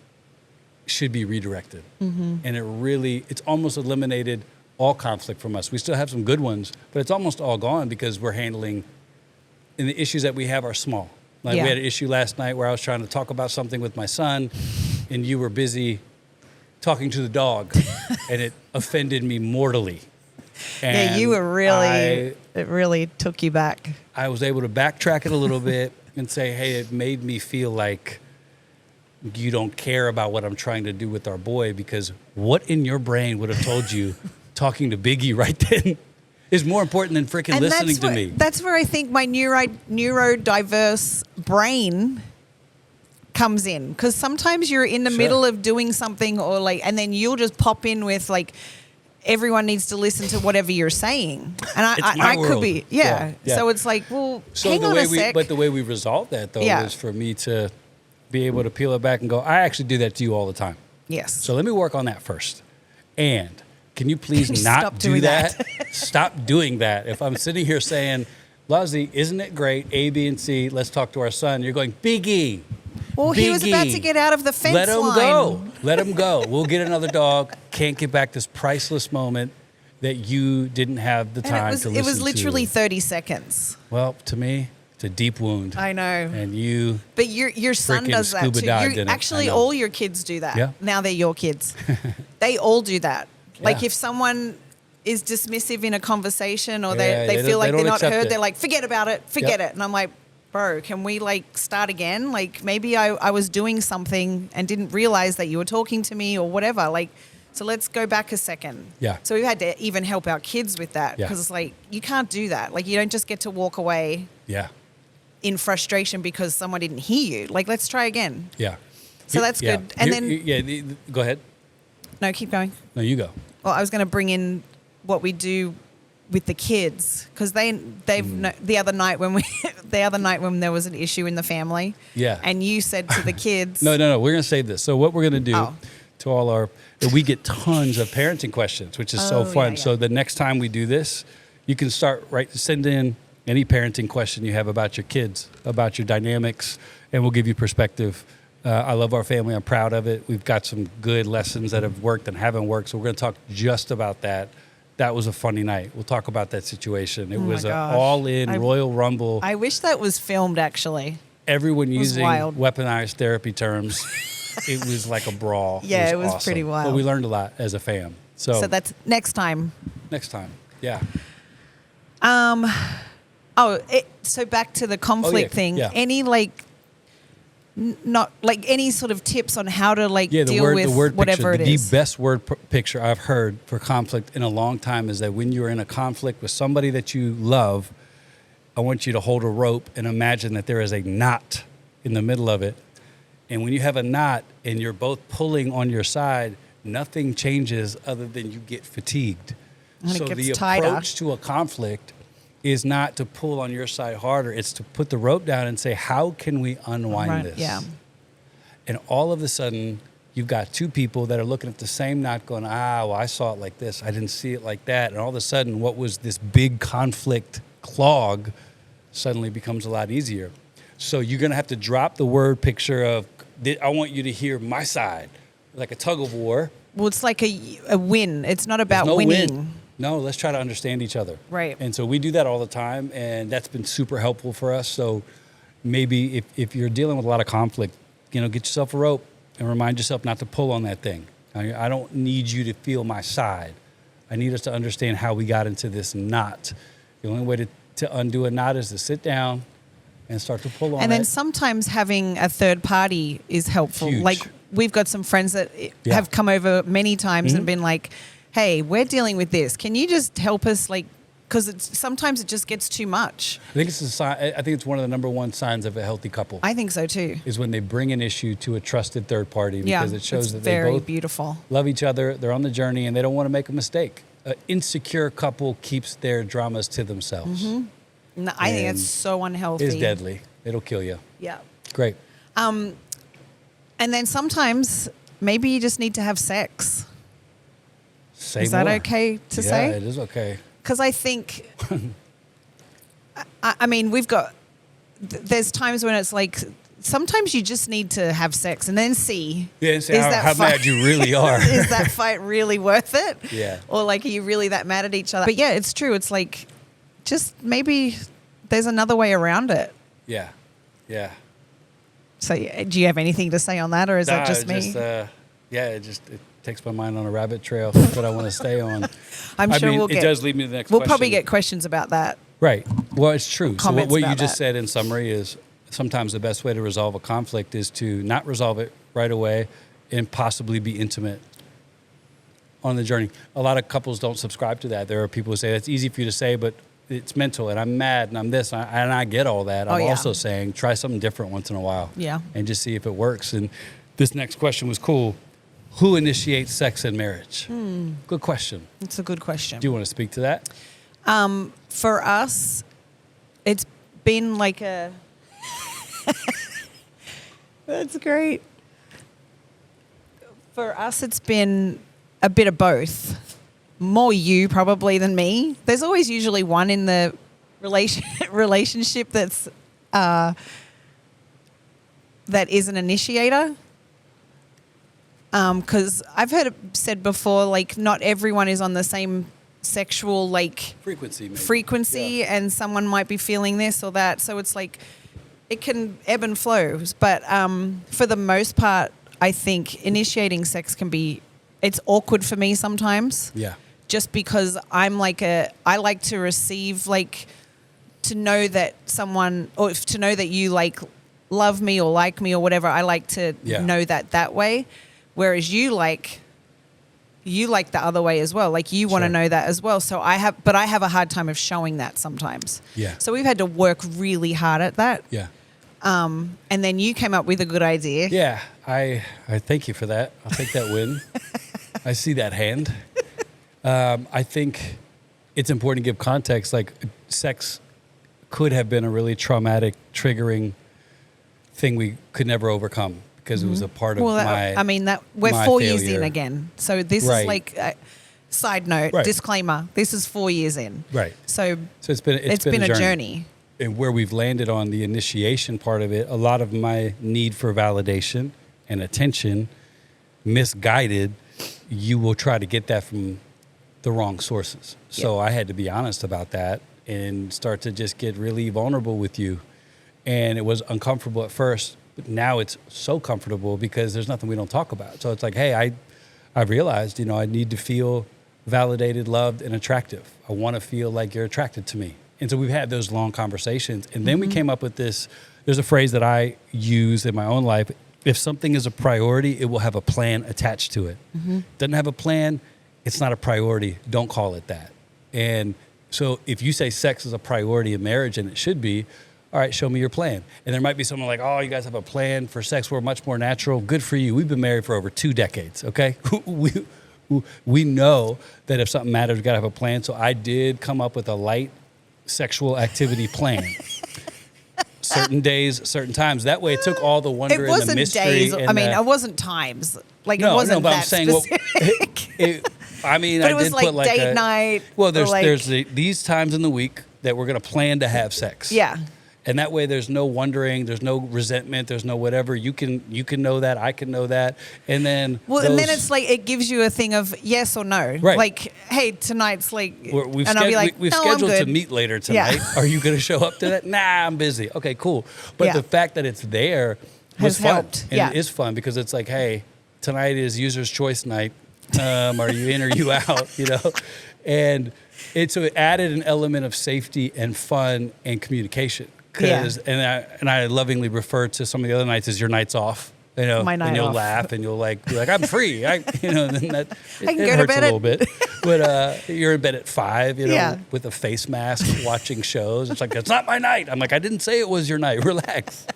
Speaker 1: should be redirected? And it's almost eliminated all conflict from us. We still have some good ones, but it's almost all gone because we're handling, and the issues that we have are small. Like we had an issue last night where I was trying to talk about something with my son and you were busy talking to the dog and it offended me mortally. And
Speaker 2: you were really, it really took you back.
Speaker 1: I was able to backtrack it a little bit and say, hey, it made me feel like you don't care about what I'm trying to do with our boy, because what in your brain would have told you talking to Biggie right then is more important than freaking listening to me.
Speaker 2: That's where I think my neurodiverse brain comes in, because sometimes you're in the middle of doing something and then you'll just pop in with everyone needs to listen to whatever you're saying. And I could be, So it's like, well, hang on a sec.
Speaker 1: But the way we resolve that, though, is for me to be able to peel it back and go, I actually do that to you all the time.
Speaker 2: Yes.
Speaker 1: So let me work on that first. And can you please not do that? Stop doing that. If I'm sitting here saying, Luzzie, isn't it great? A, B, and C, let's talk to our son. You're going, Biggie.
Speaker 2: Well, he was about to get out of the fence line.
Speaker 1: Let him go. Let him go. We'll get another dog. Can't get back this priceless moment that you didn't have the time to listen to.
Speaker 2: It was literally 30 seconds.
Speaker 1: Well, to me, it's a deep wound.
Speaker 2: I know.
Speaker 1: And you...
Speaker 2: But your son does that too. Actually, all your kids do that.
Speaker 1: Yeah.
Speaker 2: Now they're your kids. They all do that. Like if someone is dismissive in a conversation or they feel like they're not heard, they're like, forget about it, forget it. And I'm like, bro, can we start again? Like maybe I was doing something and didn't realize that you were talking to me or whatever. So let's go back a second. Yeah. So we've had to even help our kids with that because it's like, you can't do that. Like you don't just get to walk away in frustration because someone didn't hear you. Like, let's try again. Yeah. So that's good. And then...
Speaker 1: go ahead.
Speaker 2: No, keep going.
Speaker 1: No, you go.
Speaker 2: Well, I was going to bring in what we do with the kids because the other night when there was an issue in the family. Yeah. And you said to the kids.
Speaker 1: No. We're going to say this. So what we're going to do to all our, we get tons of parenting questions, which is so fun. Yeah. So the next time we do this, you can send in any parenting question you have about your kids, about your dynamics, and we'll give you perspective. I love our family. I'm proud of it. We've got some good lessons that have worked and haven't worked. So we're going to talk just about that. That was a funny night. We'll talk about that situation. It was an all-in Royal Rumble.
Speaker 2: I wish that was filmed, actually.
Speaker 1: Everyone using weaponized therapy terms. It was like a brawl.
Speaker 2: Yeah, it was
Speaker 1: awesome.
Speaker 2: Pretty wild.
Speaker 1: But we learned a lot as a fam. So
Speaker 2: that's next time.
Speaker 1: Next time, yeah.
Speaker 2: So back to the conflict thing. Yeah. Any not any sort of tips on how to deal with whatever it is.
Speaker 1: The best word picture I've heard for conflict in a long time is that when you're in a conflict with somebody that you love, I want you to hold a rope and imagine that there is a knot in the middle of it. And when you have a knot and you're both pulling on your side, nothing changes other than you get fatigued.
Speaker 2: And
Speaker 1: so
Speaker 2: it gets
Speaker 1: the
Speaker 2: tighter.
Speaker 1: Approach to a conflict is not to pull on your side harder. It's to put the rope down and say, how can we unwind this?
Speaker 2: Yeah.
Speaker 1: And all of a sudden, you've got two people that are looking at the same knot going, well, I saw it like this. I didn't see it like that. And all of a sudden, what was this big conflict clog suddenly becomes a lot easier. So you're going to have to drop the word picture of, I want you to hear my side, like a tug of war.
Speaker 2: Well, it's like a win. It's not about winning. Win.
Speaker 1: No, let's try to understand each other.
Speaker 2: Right.
Speaker 1: And so we do that all the time, and that's been super helpful for us. So maybe if you're dealing with a lot of conflict, get yourself a rope and remind yourself not to pull on that thing. I don't need you to feel my side. I need us to understand how we got into this knot. The only way to undo a knot is to sit down and start to pull on it.
Speaker 2: And then sometimes having a third party is helpful.
Speaker 1: Huge.
Speaker 2: Like we've got some friends that have come over many times and been like, hey, we're dealing with this. Can you just help us? Like, because sometimes it just gets too much.
Speaker 1: I think it's a sign. I think it's one of the number one signs of a healthy couple.
Speaker 2: I think so too.
Speaker 1: Is when they bring an issue to a trusted third party, because it shows that they
Speaker 2: very
Speaker 1: both
Speaker 2: beautiful.
Speaker 1: love each other. They're on the journey and they don't want to make a mistake. An insecure couple keeps their dramas to themselves.
Speaker 2: No, I think it's so unhealthy.
Speaker 1: It's deadly. It'll kill you.
Speaker 2: Yeah.
Speaker 1: Great.
Speaker 2: And then sometimes maybe you just need to have sex.
Speaker 1: Say
Speaker 2: Is that
Speaker 1: more.
Speaker 2: okay to say?
Speaker 1: Yeah, it is okay.
Speaker 2: Because I think, I mean, there's times when it's like, sometimes you just need to have sex and then see.
Speaker 1: Yeah, and say how mad you really are.
Speaker 2: Is that fight really worth it?
Speaker 1: Yeah.
Speaker 2: Or like, are you really that mad at each other? But yeah, it's true. It's like, just maybe there's another way around it.
Speaker 1: Yeah. Yeah.
Speaker 2: So do you have anything to say on that, or is that just me?
Speaker 1: It takes my mind on a rabbit trail that I want to stay on.
Speaker 2: I'm sure
Speaker 1: it does lead me to the next
Speaker 2: We'll
Speaker 1: question.
Speaker 2: probably get questions about that.
Speaker 1: Right. Well, it's true. So what you
Speaker 2: about
Speaker 1: just
Speaker 2: that.
Speaker 1: said in summary is sometimes the best way to resolve a conflict is to not resolve it right away and possibly be intimate on the journey. A lot of couples don't subscribe to that. There are people who say that's easy for you to say, but it's mental and I'm mad and I'm this and I get all that. I'm also saying try something different once in a while.
Speaker 2: Yeah.
Speaker 1: And just see if it works. And this next question was cool. Who initiates sex in marriage? Good question.
Speaker 2: It's a good question.
Speaker 1: Do you want to speak to that?
Speaker 2: For us, it's been like a... That's great. For us, it's been a bit of both. More you probably than me. There's always usually one in the relationship that is an initiator. Because I've heard it said before, like not everyone is on the same sexual frequency, and someone might be feeling this or that. So it's like it can ebb and flow. But for the most part, I think initiating sex it's awkward for me sometimes.
Speaker 1: Yeah.
Speaker 2: Just because I like to receive, like, to know that someone, or to know that you like love me or like me or whatever. I like to know that way. Whereas you like the other way as well. Like you want to know that as well. So I have a hard time of showing that sometimes.
Speaker 1: Yeah.
Speaker 2: So we've had to work really hard at that.
Speaker 1: Yeah.
Speaker 2: And then you came up with a good idea.
Speaker 1: Yeah. I thank you for that. I'll take that win. I see that hand. I think it's important to give context. Like sex could have been a really traumatic, triggering thing we could never overcome. Because it was a part of
Speaker 2: we're 4 years in again. So this is like side note, disclaimer. This is 4 years in.
Speaker 1: Right.
Speaker 2: So
Speaker 1: it's been a journey. And where we've landed on the initiation part of it, a lot of my need for validation and attention, misguided, you will try to get that from the wrong sources. So I had to be honest about that and start to just get really vulnerable with you. And it was uncomfortable at first. Now it's so comfortable because there's nothing we don't talk about. So it's like, hey, I realized, I need to feel validated, loved, and attractive. I want to feel like you're attracted to me. And so we've had those long conversations. And then we came up with this. There's a phrase that I use in my own life. If something is a priority, it will have a plan attached to it. Doesn't have a plan, it's not a priority. Don't call it that. And so if you say sex is a priority in marriage, and it should be, all right, show me your plan. And there might be someone like, oh, you guys have a plan for sex. We're much more natural. Good for you. We've been married for over 2 decades, okay? We know that if something matters, we got to have a plan. So I did come up with a light sexual activity plan. Certain days, certain times. That way it took all the wonder and the mystery.
Speaker 2: It wasn't days. It wasn't times. Like, it wasn't
Speaker 1: but
Speaker 2: that
Speaker 1: I'm saying,
Speaker 2: specific.
Speaker 1: I
Speaker 2: did
Speaker 1: put
Speaker 2: like date night.
Speaker 1: Well, there's these times in the week that we're going to plan to have sex.
Speaker 2: Yeah.
Speaker 1: And that way there's no wondering, there's no resentment, there's no whatever. You can know that, I can know that. And then
Speaker 2: and then it's like it gives you a thing of yes or no.
Speaker 1: Right.
Speaker 2: Like, hey, tonight's like
Speaker 1: I'll be like,
Speaker 2: we've
Speaker 1: scheduled to meet later tonight.
Speaker 2: Yeah.
Speaker 1: Are you going to show up to that? Nah, I'm busy. Okay, cool. But the fact that it's there was
Speaker 2: has
Speaker 1: fun.
Speaker 2: Helped.
Speaker 1: And it is fun because it's like, hey, tonight is user's choice night. Are you in or you out? And so it added an element of safety and fun and communication. And I lovingly refer to some of the other nights as your nights off. You know,
Speaker 2: My night
Speaker 1: and you'll
Speaker 2: off.
Speaker 1: laugh and you'll be like, I'm free. Then that
Speaker 2: I can
Speaker 1: it
Speaker 2: go to
Speaker 1: hurts
Speaker 2: bed
Speaker 1: a little bit. But you're in bed at 5,
Speaker 2: Yeah.
Speaker 1: with a face mask, watching shows. It's like, it's not my night. I'm like, I didn't say it was your night. Relax.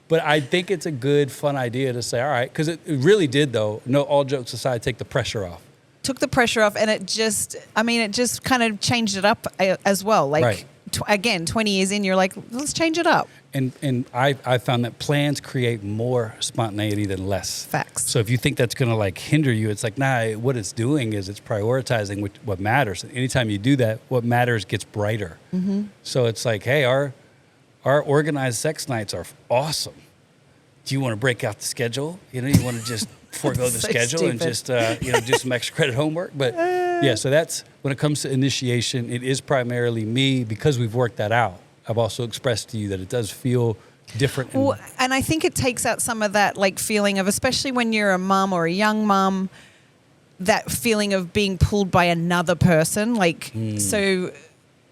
Speaker 1: But I think it's a good, fun idea to say, all right, because it really did, though. No, all jokes aside, take the pressure off.
Speaker 2: Took the pressure off, and it just kind of changed it up as well. Like,
Speaker 1: Right.
Speaker 2: Again, 20 years in, you're like, let's change it up.
Speaker 1: And I found that plans create more spontaneity than less.
Speaker 2: Facts.
Speaker 1: So if you think that's going to hinder you, it's like, nah, what it's doing is it's prioritizing what matters. And anytime you do that, what matters gets brighter. Mm-hmm. So it's like, hey, our organized sex nights are awesome. Do you want to break out the schedule? You want to just forego the
Speaker 2: So
Speaker 1: schedule
Speaker 2: stupid.
Speaker 1: and just do some extra credit homework. But yeah, so that's when it comes to initiation, it is primarily me because we've worked that out. I've also expressed to you that it does feel different.
Speaker 2: Well, and I think it takes out some of that feeling of, especially when you're a mum or a young mum, that feeling of being pulled by another person. So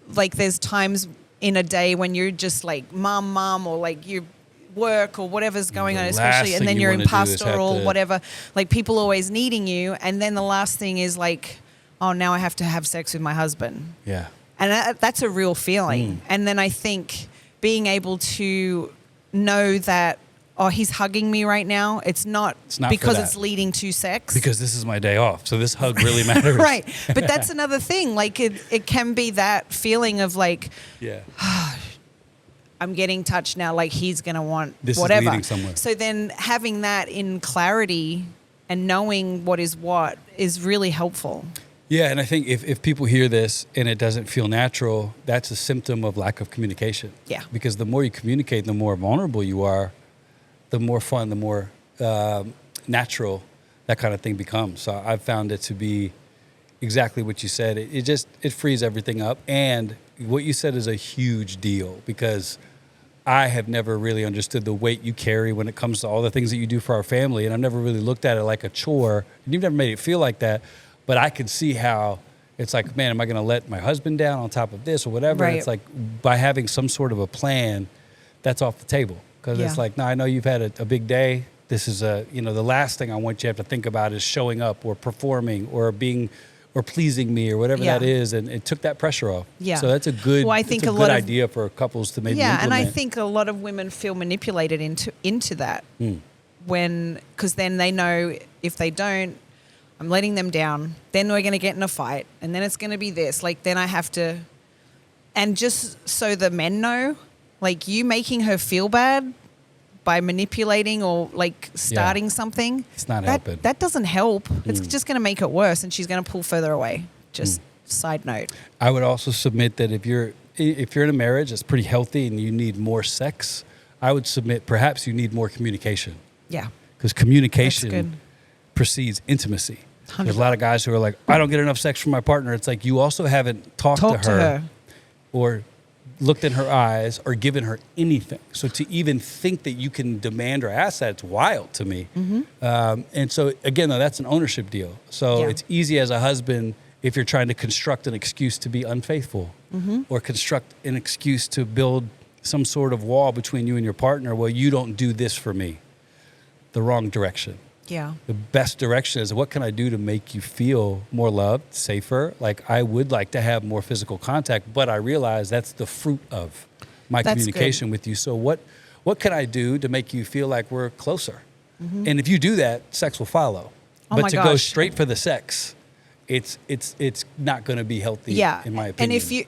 Speaker 2: there's times in a day when you're just mum, or you work or whatever's going on,
Speaker 1: The
Speaker 2: especially,
Speaker 1: last
Speaker 2: and then
Speaker 1: thing
Speaker 2: you're
Speaker 1: you
Speaker 2: in
Speaker 1: wanna do is have
Speaker 2: pastoral,
Speaker 1: to-
Speaker 2: whatever, people always needing you. And then the last thing is oh, now I have to have sex with my husband.
Speaker 1: Yeah.
Speaker 2: And that's a real feeling. And then I think being able to know that, oh, he's hugging me right now. It's not
Speaker 1: not
Speaker 2: because
Speaker 1: for
Speaker 2: it's
Speaker 1: that.
Speaker 2: leading to sex.
Speaker 1: Because this is my day off. So this hug really matters.
Speaker 2: Right. But that's another thing. It can be that feeling of
Speaker 1: Yeah.
Speaker 2: I'm getting touched now, he's going to want
Speaker 1: This is
Speaker 2: whatever.
Speaker 1: leading somewhere.
Speaker 2: So then having that in clarity and knowing what is really helpful.
Speaker 1: Yeah, and I think if people hear this and it doesn't feel natural, that's a symptom of lack of communication.
Speaker 2: Yeah.
Speaker 1: Because the more you communicate, the more vulnerable you are, the more fun, the more natural that kind of thing becomes. So I've found it to be exactly what you said. It frees everything up. And what you said is a huge deal because I have never really understood the weight you carry when it comes to all the things that you do for our family. And I've never really looked at it like a chore. And you've never made it feel like that. But I could see how it's like, man, am I going to let my husband down on top of this or whatever?
Speaker 2: Right.
Speaker 1: And it's like by having some sort of a plan, that's off the table. Because it's like, no, I know you've had a big day. This is the last thing I want you to have to think about is showing up or performing or being or pleasing me or whatever that is. And it took that pressure off.
Speaker 2: Yeah.
Speaker 1: So that's a good,
Speaker 2: Well, I think
Speaker 1: a
Speaker 2: a
Speaker 1: good
Speaker 2: lot of-
Speaker 1: idea for couples to maybe
Speaker 2: Yeah,
Speaker 1: implement.
Speaker 2: and I think a lot of women feel manipulated into that because then they know if they don't, I'm letting them down. Then we're going to get in a fight, and then it's going to be this. Then I have to, and just so the men know, you making her feel bad by manipulating or starting something.
Speaker 1: It's not
Speaker 2: that,
Speaker 1: helping.
Speaker 2: That doesn't help. It's just going to make it worse, and she's going to pull further away. Just side note.
Speaker 1: I would also submit that if you're in a marriage that's pretty healthy and you need more sex, I would submit perhaps you need more communication.
Speaker 2: Yeah.
Speaker 1: Because
Speaker 2: That's good.
Speaker 1: communication precedes intimacy. There's a lot of guys who are like, I don't get enough sex from my partner. It's like you also haven't talked
Speaker 2: Talk
Speaker 1: to her or looked in her eyes or given her anything. So to even think that you can demand or ask that, it's wild to me. And so again, though, that's an ownership deal. So it's easy as a husband if you're trying to construct an excuse to be unfaithful or construct an excuse to build some sort of wall between you and your partner. Well, you don't do this for me. The wrong direction.
Speaker 2: Yeah.
Speaker 1: The best direction is what can I do to make you feel more loved, safer? I would like to have more physical contact, but I realize that's the fruit of my
Speaker 2: That's
Speaker 1: communication with you. So what can I do to make you feel like we're closer? And if you do that, sex will follow.
Speaker 2: Oh
Speaker 1: But
Speaker 2: my
Speaker 1: to go
Speaker 2: gosh.
Speaker 1: straight for the sex, it's not going to be healthy, in my opinion.
Speaker 2: And if you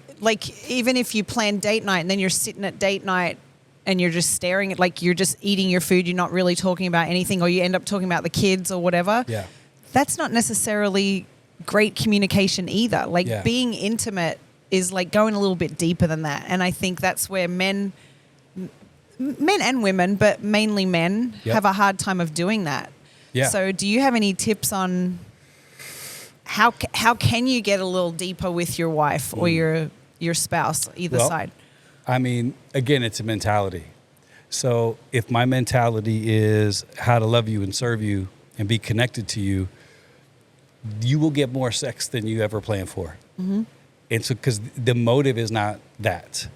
Speaker 2: even if you plan date night and then you're sitting at date night and you're just staring at you're just eating your food, you're not really talking about anything, or you end up talking about the kids or whatever.
Speaker 1: Yeah.
Speaker 2: That's not necessarily great communication either. Being intimate is going a little bit deeper than that. And I think that's where men and women, but mainly men, have a hard time of doing that.
Speaker 1: Yeah.
Speaker 2: So do you have any tips on how can you get a little deeper with your wife or your spouse, either side?
Speaker 1: I mean, again, it's a mentality. So if my mentality is how to love you and serve you and be connected to you, you will get more sex than you ever planned for. And so, because the motive is not that.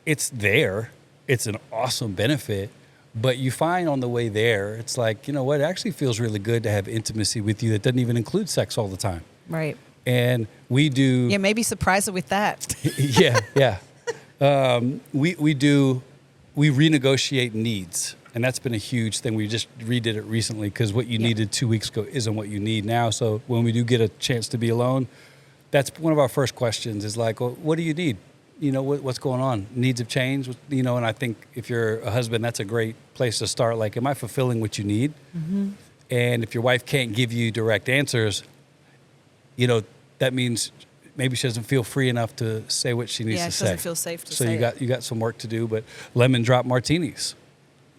Speaker 1: It's there. It's an awesome benefit. But you find on the way there, it's like, you know what, it actually feels really good to have intimacy with you that doesn't even include sex all the time.
Speaker 2: Right.
Speaker 1: And we do.
Speaker 2: Yeah, maybe surprise her with that.
Speaker 1: Yeah. We renegotiate needs. And that's been a huge thing. We just redid it recently because what you needed 2 weeks ago isn't what you need now. So when we do get a chance to be alone, that's one of our first questions is like, well, what do you need? You know, what's going on? Needs have changed, you know, and I think if you're a husband, that's a great place to start. Like, am I fulfilling what you need? Mm-hmm. And if your wife can't give you direct answers, you know, that means maybe she doesn't feel free enough to say what she needs to say.
Speaker 2: Yeah, she doesn't feel safe to say
Speaker 1: So you got some work to do, but lemon drop martinis.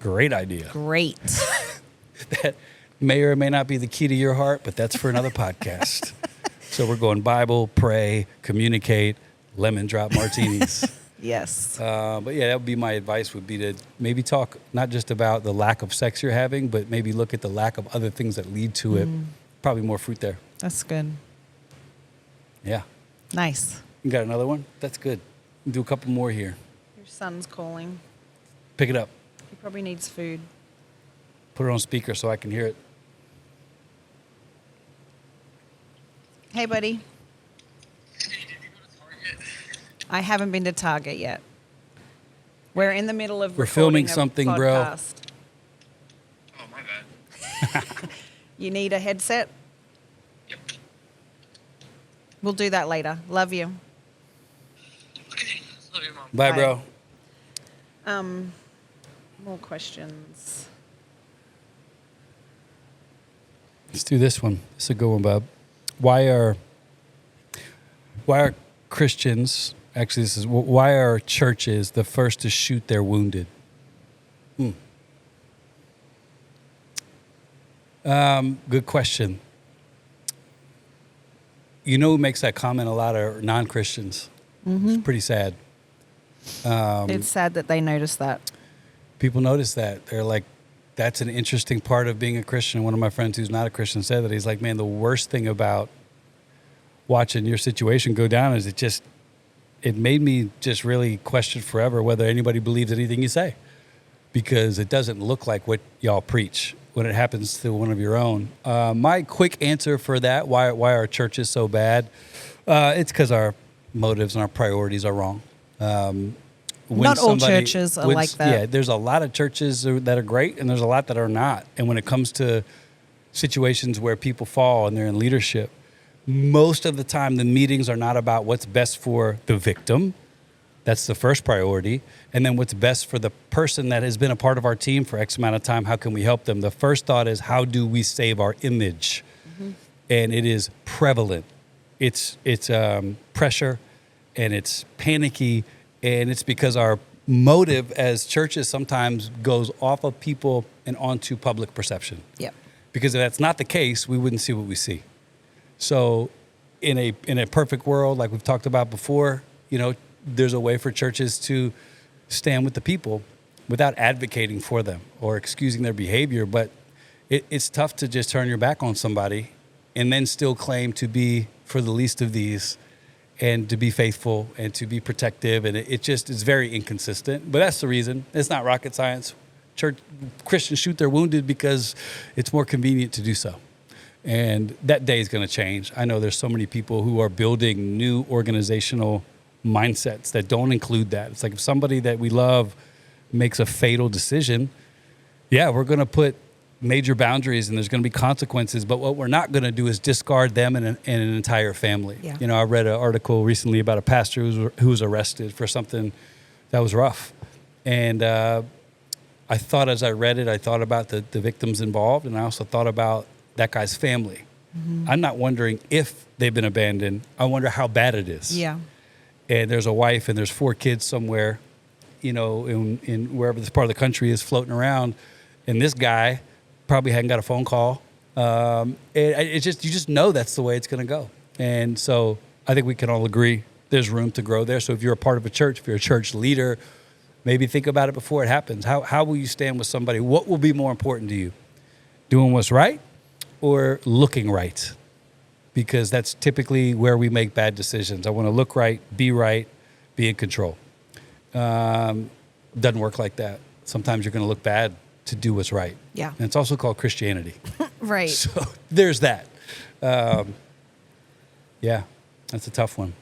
Speaker 1: Great idea.
Speaker 2: Great.
Speaker 1: That may or may not be the key to your heart, but that's for another podcast. So we're going Bible, pray, communicate, lemon drop martinis.
Speaker 2: Yes.
Speaker 1: But yeah, that would be my advice would be to maybe talk not just about the lack of sex you're having, but maybe look at the lack of other things that lead to it. Probably more fruit there.
Speaker 2: That's good.
Speaker 1: Yeah.
Speaker 2: Nice.
Speaker 1: You got another one? That's good. Do a couple more here.
Speaker 2: Your son's calling.
Speaker 1: Pick it up.
Speaker 2: He probably needs food.
Speaker 1: Put it on speaker so I can hear it.
Speaker 2: Hey, buddy.
Speaker 4: Hey, did you go to Target?
Speaker 2: I haven't been to Target yet. We're in the middle of
Speaker 1: We're filming
Speaker 2: recording a
Speaker 1: something, bro.
Speaker 2: podcast.
Speaker 4: Oh, my bad.
Speaker 2: You need a headset?
Speaker 4: Yep.
Speaker 2: We'll do that later. Love you.
Speaker 4: Okay. Love you, Mom.
Speaker 1: Bye,
Speaker 2: Bye.
Speaker 1: bro.
Speaker 2: More questions.
Speaker 1: Let's do this one. This is a good one, Bob. Why are Christians, actually this is, why are churches the first to shoot their wounded? Good question. You know who makes that comment a lot are non-Christians. It's pretty sad.
Speaker 2: It's sad that they notice that.
Speaker 1: People notice that. They're like, that's an interesting part of being a Christian. One of my friends who's not a Christian said that. He's like, man, the worst thing about watching your situation go down is it made me just really question forever whether anybody believes anything you say, because it doesn't look like what y'all preach when it happens to one of your own. My quick answer for that, why our church is so bad, it's because our motives and our priorities are wrong.
Speaker 2: Not all churches are like that.
Speaker 1: Yeah, there's a lot of churches that are great, and there's a lot that are not. And when it comes to situations where people fall and they're in leadership, most of the time the meetings are not about what's best for the victim. That's the first priority. And then what's best for the person that has been a part of our team for X amount of time, how can we help them? The first thought is, how do we save our image? And it is prevalent. It's pressure, and it's panicky, and it's because our motive as churches sometimes goes off of people and onto public perception.
Speaker 2: Yep.
Speaker 1: Because if that's not the case, we wouldn't see what we see. So in a perfect world, like we've talked about before, you know, there's a way for churches to stand with the people without advocating for them or excusing their behavior. But it's tough to just turn your back on somebody and then still claim to be for the least of these and to be faithful and to be protective. And it just is very inconsistent. But that's the reason. It's not rocket science. Christians shoot their wounded because it's more convenient to do so. And that day is going to change. I know there's so many people who are building new organizational mindsets that don't include that. It's like if somebody that we love makes a fatal decision, yeah, we're going to put major boundaries and there's going to be consequences. But what we're not going to do is discard them and an entire family. Yeah. You know, I read an article recently about a pastor who was arrested for something that was rough. And I thought as I read it, I thought about the victims involved, and I also thought about that guy's family. Mm-hmm. I'm not wondering if they've been abandoned. I wonder how bad it is.
Speaker 2: Yeah.
Speaker 1: And there's a wife and there's 4 kids somewhere, you know, in wherever this part of the country is floating around. And this guy probably hadn't got a phone call. You just know that's the way it's going to go. And so I think we can all agree there's room to grow there. So if you're a part of a church, if you're a church leader, maybe think about it before it happens. How will you stand with somebody? What will be more important to you? Doing what's right or looking right? Because that's typically where we make bad decisions. I want to look right, be in control. Doesn't work like that. sometimes you're going to look bad to do what's right.
Speaker 2: Yeah.
Speaker 1: And it's also called Christianity.
Speaker 2: Right.
Speaker 1: So there's that. Yeah, that's a tough one.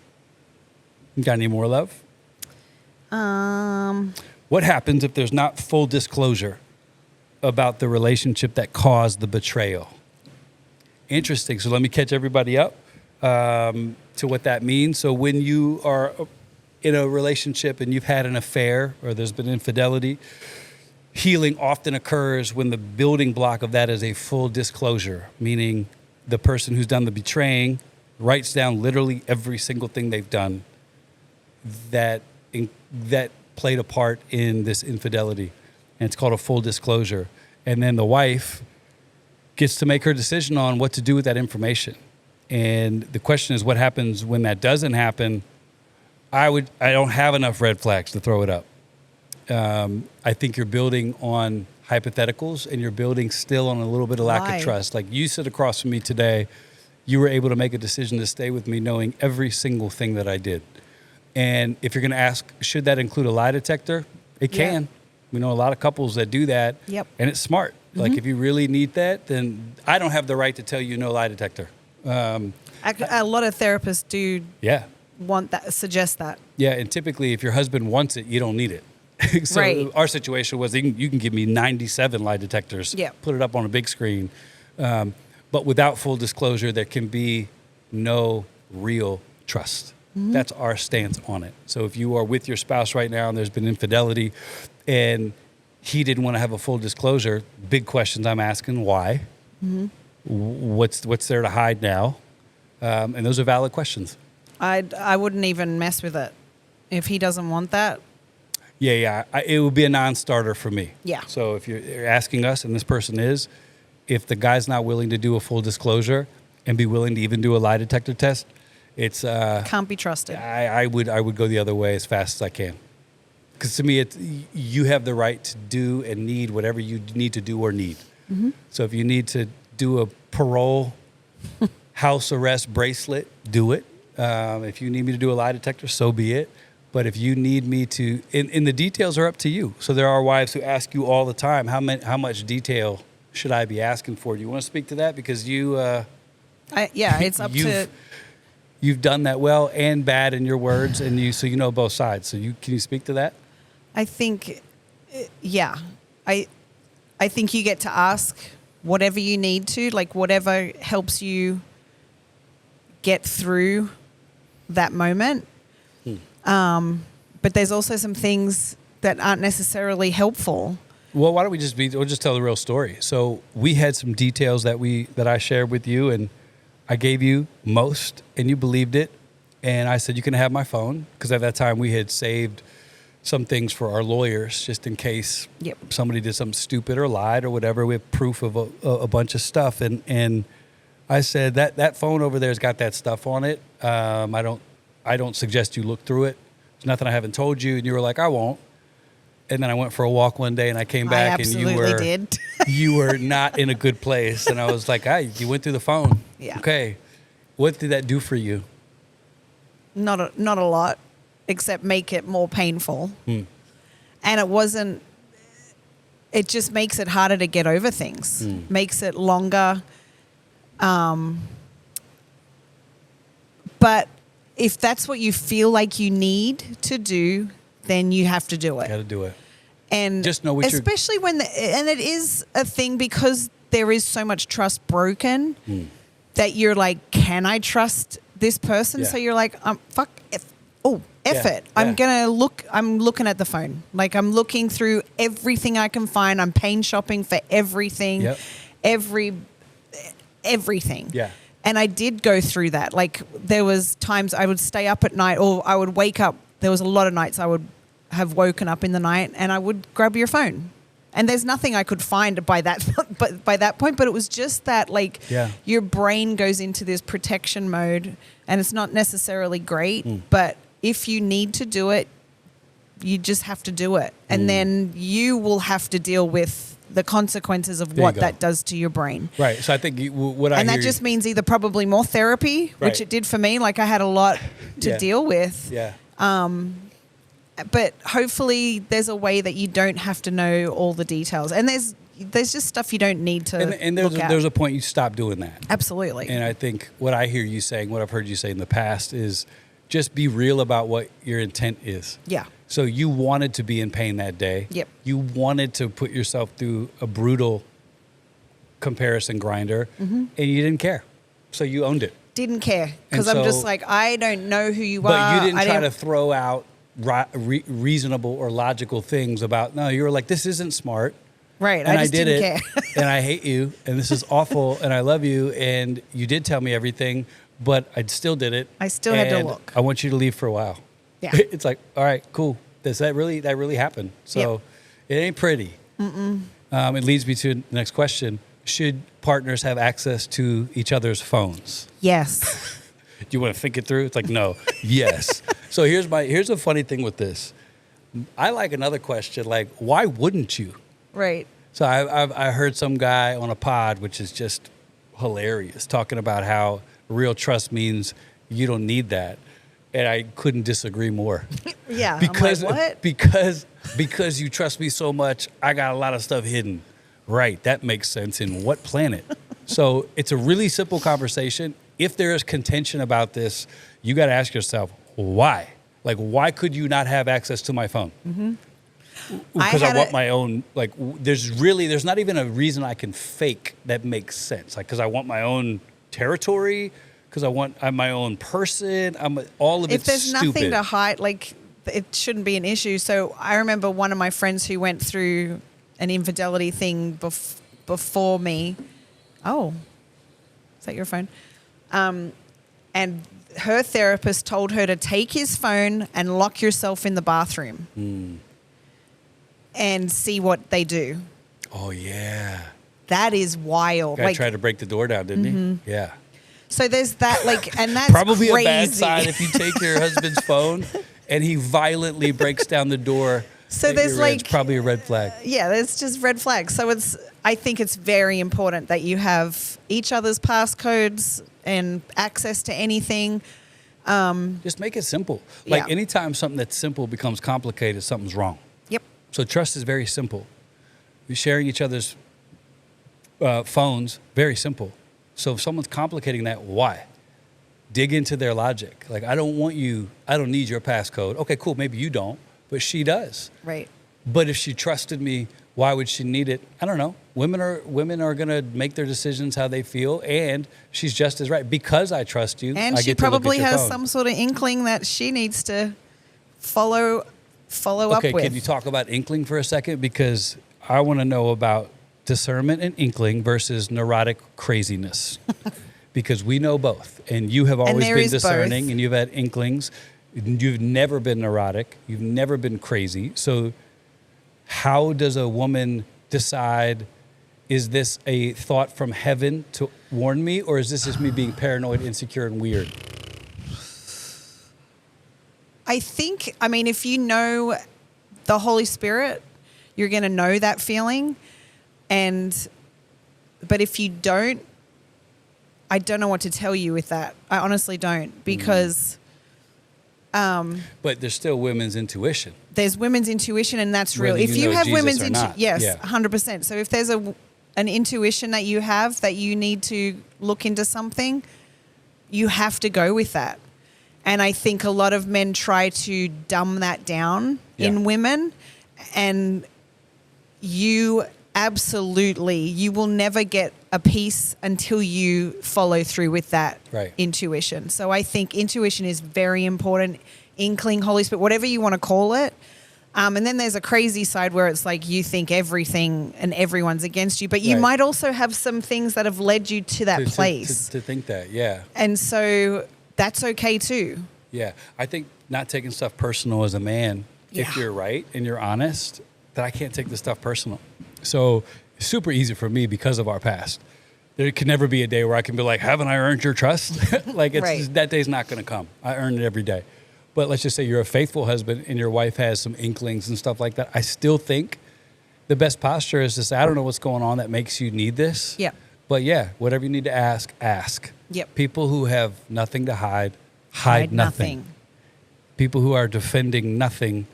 Speaker 1: You got any more, love? What happens if there's not full disclosure about the relationship that caused the betrayal? Interesting. So let me catch everybody up to what that means. So when you are in a relationship and you've had an affair or there's been infidelity, healing often occurs when the building block of that is a full disclosure, meaning the person who's done the betraying writes down literally every single thing they've done that played a part in this infidelity. And it's called a full disclosure. And then the wife gets to make her decision on what to do with that information. And the question is, what happens when that doesn't happen? I don't have enough red flags to throw it up. I think you're building on hypotheticals and you're building still on a little bit of lack of trust. Like you sit across from me today, you were able to make a decision to stay with me knowing every single thing that I did. And if you're going to ask, should that include a lie detector? It can. We know a lot of couples that do that.
Speaker 2: Yep.
Speaker 1: And it's smart. Like if you really need that, then I don't have the right to tell you no lie detector.
Speaker 2: A lot of therapists do want that, suggest that.
Speaker 1: Yeah, and typically if your husband wants it, you don't need it. So
Speaker 2: right.
Speaker 1: Our situation was you can give me 97 lie detectors, put it up on a big screen. But without full disclosure, there can be no real trust. Mm-hmm. That's our stance on it. So if you are with your spouse right now and there's been infidelity and he didn't want to have a full disclosure, big questions I'm asking, why? Mm-hmm. What's there to hide now? And those are valid questions.
Speaker 2: I wouldn't even mess with it. If he doesn't want that.
Speaker 1: Yeah. It would be a non-starter for me.
Speaker 2: Yeah.
Speaker 1: So if you're asking us, and this person is, if the guy's not willing to do a full disclosure and be willing to even do a lie detector test, it's
Speaker 2: can't be trusted.
Speaker 1: I would go the other way as fast as I can, because to me, you have the right to do and need whatever you need to do or need. Mm-hmm. So if you need to do a parole house arrest bracelet, do it. If you need me to do a lie detector, so be it. But if you need me to, and the details are up to you. So there are wives who ask you all the time, how much detail should I be asking for? Do you want to speak to that? Because
Speaker 2: it's up to.
Speaker 1: You've done that well and bad in your words, and so you know both sides. So can you speak to that?
Speaker 2: I think, I think you get to ask whatever you need to, like whatever helps you get through that moment. But there's also some things that aren't necessarily helpful.
Speaker 1: Well, why don't we'll just tell the real story. So we had some details that I shared with you, and I gave you most, and you believed it. And I said, you can have my phone, because at that time we had saved some things for our lawyers just in case somebody did something stupid or lied or whatever. We have proof of a bunch of stuff. And I said, that phone over there's got that stuff on it. I don't suggest you look through it. There's nothing I haven't told you. And you were like, I won't. And then I went for a walk one day and I came back and you were not in a good place. And I was like, you went through the phone.
Speaker 2: Yeah.
Speaker 1: Okay. What did that do for you?
Speaker 2: Not a lot, except make it more painful. And it just makes it harder to get over things. Makes it longer. But if that's what you feel like you need to do, then you have to do it.
Speaker 1: Got to do it.
Speaker 2: And
Speaker 1: just know
Speaker 2: especially and it is a thing because there is so much trust broken that you're like, can I trust this person? Yeah. So you're like, it. I'm looking at the phone. Like I'm looking through everything I can find. I'm pain shopping for everything, everything.
Speaker 1: Yeah.
Speaker 2: And I did go through that. Like there was times I would stay up at night or I would wake up. There was a lot of nights I would have woken up in the night and I would grab your phone. And there's nothing I could find by that point, but it was just that your brain goes into this protection mode and it's not necessarily great, but if you need to do it, you just have to do it. And then you will have to deal with the consequences of what that does to your brain.
Speaker 1: Right. So I think
Speaker 2: that just means either probably more therapy, which it did for me. Like I had a lot to deal with.
Speaker 1: Yeah.
Speaker 2: but hopefully there's a way that you don't have to know all the details. And there's just stuff you don't need to
Speaker 1: and
Speaker 2: look at.
Speaker 1: there's a point you stop doing that.
Speaker 2: Absolutely.
Speaker 1: And I think what I hear you saying, what I've heard you say in the past is just be real about what your intent is.
Speaker 2: Yeah.
Speaker 1: So you wanted to be in pain that day.
Speaker 2: Yep.
Speaker 1: You wanted to put yourself through a brutal comparison grinder, and you didn't care. So you owned it.
Speaker 2: Didn't care because
Speaker 1: And
Speaker 2: I'm just
Speaker 1: so-
Speaker 2: like, I don't know who you
Speaker 1: But
Speaker 2: are.
Speaker 1: you didn't
Speaker 2: I
Speaker 1: try to throw out reasonable or logical things about, no, you were like, this isn't smart.
Speaker 2: Right.
Speaker 1: And
Speaker 2: I just
Speaker 1: did
Speaker 2: didn't
Speaker 1: it,
Speaker 2: care.
Speaker 1: and I hate you, and this is awful, and I love you, and you did tell me everything, but I still did it.
Speaker 2: I still had to
Speaker 1: and
Speaker 2: look.
Speaker 1: I want you to leave for a while.
Speaker 2: Yeah.
Speaker 1: It's like, all right, cool. That really happened. So It ain't pretty. It leads me to the next question. Should partners have access to each other's phones?
Speaker 2: Yes.
Speaker 1: Do you want to think it through? It's like, no. Yes. So here's a funny thing with this. I like another question, like, why wouldn't you?
Speaker 2: Right.
Speaker 1: So I heard some guy on a pod, which is just hilarious, talking about how real trust means you don't need that. And I couldn't disagree more.
Speaker 2: Yeah.
Speaker 1: Because,
Speaker 2: I'm like, what?
Speaker 1: because you trust me so much, I got a lot of stuff hidden. Right. That makes sense. In what planet? So it's a really simple conversation. If there is contention about this, you got to ask yourself, why? Like, why could you not have access to my phone? Because I want my own, like, there's not even a reason I can fake that makes sense. Like, because I want my own territory, because I'm my own person. All of
Speaker 2: If
Speaker 1: it's
Speaker 2: there's
Speaker 1: stupid.
Speaker 2: nothing to hide, like, it shouldn't be an issue. So I remember one of my friends who went through an infidelity thing before me. Oh, is that your phone? And her therapist told her to take his phone and lock yourself in the bathroom and see what they do.
Speaker 1: Oh, yeah.
Speaker 2: That is wild.
Speaker 1: Guy tried to break the door down, didn't he? Yeah.
Speaker 2: So there's that, like, and that's
Speaker 1: Probably
Speaker 2: crazy.
Speaker 1: a bad sign if you take your husband's phone and he violently breaks down the door.
Speaker 2: So there's
Speaker 1: it's
Speaker 2: like
Speaker 1: probably a red flag.
Speaker 2: Yeah, there's just red flags. So I think it's very important that you have each other's passcodes and access to anything.
Speaker 1: Just make it simple. Like
Speaker 2: Yeah.
Speaker 1: anytime something that's simple becomes complicated, something's wrong.
Speaker 2: Yep.
Speaker 1: So trust is very simple. You're sharing each other's phones, very simple. So if someone's complicating that, why? Dig into their logic. Like, I don't need your passcode. Okay, cool, maybe you don't, but she does.
Speaker 2: Right.
Speaker 1: But if she trusted me, why would she need it? I don't know. Women are going to make their decisions how they feel, and she's just as right. Because I trust you,
Speaker 2: And
Speaker 1: I
Speaker 2: she
Speaker 1: get to look at
Speaker 2: probably
Speaker 1: your
Speaker 2: has
Speaker 1: phone.
Speaker 2: some sort of inkling that she needs to follow up
Speaker 1: Okay,
Speaker 2: with.
Speaker 1: can you talk about inkling for a second? Because I want to know about discernment and inkling versus neurotic craziness. Because we know both. And you have always
Speaker 2: there
Speaker 1: been
Speaker 2: is
Speaker 1: discerning
Speaker 2: both.
Speaker 1: and you've had inklings. You've never been neurotic. You've never been crazy. So how does a woman decide, is this a thought from heaven to warn me, or is this just me being paranoid, insecure, and weird?
Speaker 2: I mean, if you know the Holy Spirit, you're going to know that feeling. But if you don't, I don't know what to tell you with that. I honestly don't, because
Speaker 1: But there's still women's intuition.
Speaker 2: there's women's intuition, and that's real.
Speaker 1: Whether
Speaker 2: If
Speaker 1: you
Speaker 2: you
Speaker 1: know
Speaker 2: have
Speaker 1: Jesus
Speaker 2: women's
Speaker 1: or
Speaker 2: intuition,
Speaker 1: not.
Speaker 2: yes,
Speaker 1: Yeah.
Speaker 2: 100%. So if there's an intuition that you have that you need to look into something, you have to go with that. And I think a lot of men try to dumb that down in women, and you will never get a peace until you follow through with that intuition. So I think intuition is very important. Inkling, Holy Spirit, whatever you want to call it. And then there's a crazy side where it's like you think everything and everyone's against you, but you might also have some things that have led you to that place.
Speaker 1: To think that, yeah.
Speaker 2: And so that's okay too.
Speaker 1: Yeah. I think not taking stuff personal as a man, if you're right and you're honest, that I can't take this stuff personal. So it's super easy for me because of our past. There can never be a day where I can be like, haven't I earned your trust? Like that day's not going to come. I earn it every day. But let's just say you're a faithful husband and your wife has some inklings and stuff like that. I still think the best posture is to say, I don't know what's going on that makes you need this.
Speaker 2: Yeah.
Speaker 1: But yeah, whatever you need to ask, ask.
Speaker 2: Yep.
Speaker 1: People who have nothing to hide, hide nothing. People who are defending nothing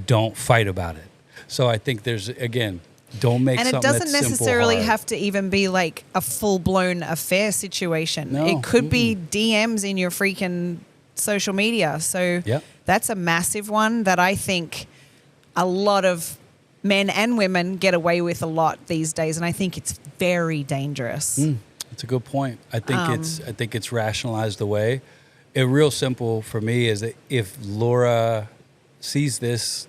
Speaker 1: don't fight about it. So I think there's, again, don't make
Speaker 2: and
Speaker 1: something
Speaker 2: it doesn't
Speaker 1: that's
Speaker 2: necessarily
Speaker 1: simple hard.
Speaker 2: have to even be like a full-blown affair situation.
Speaker 1: No.
Speaker 2: It could be DMs in your freaking social media. So
Speaker 1: Yep.
Speaker 2: that's a massive one that I think a lot of men and women get away with a lot these days, and I think it's very dangerous.
Speaker 1: That's a good point. I think it's rationalized away. A real simple for me is that if Laura sees this,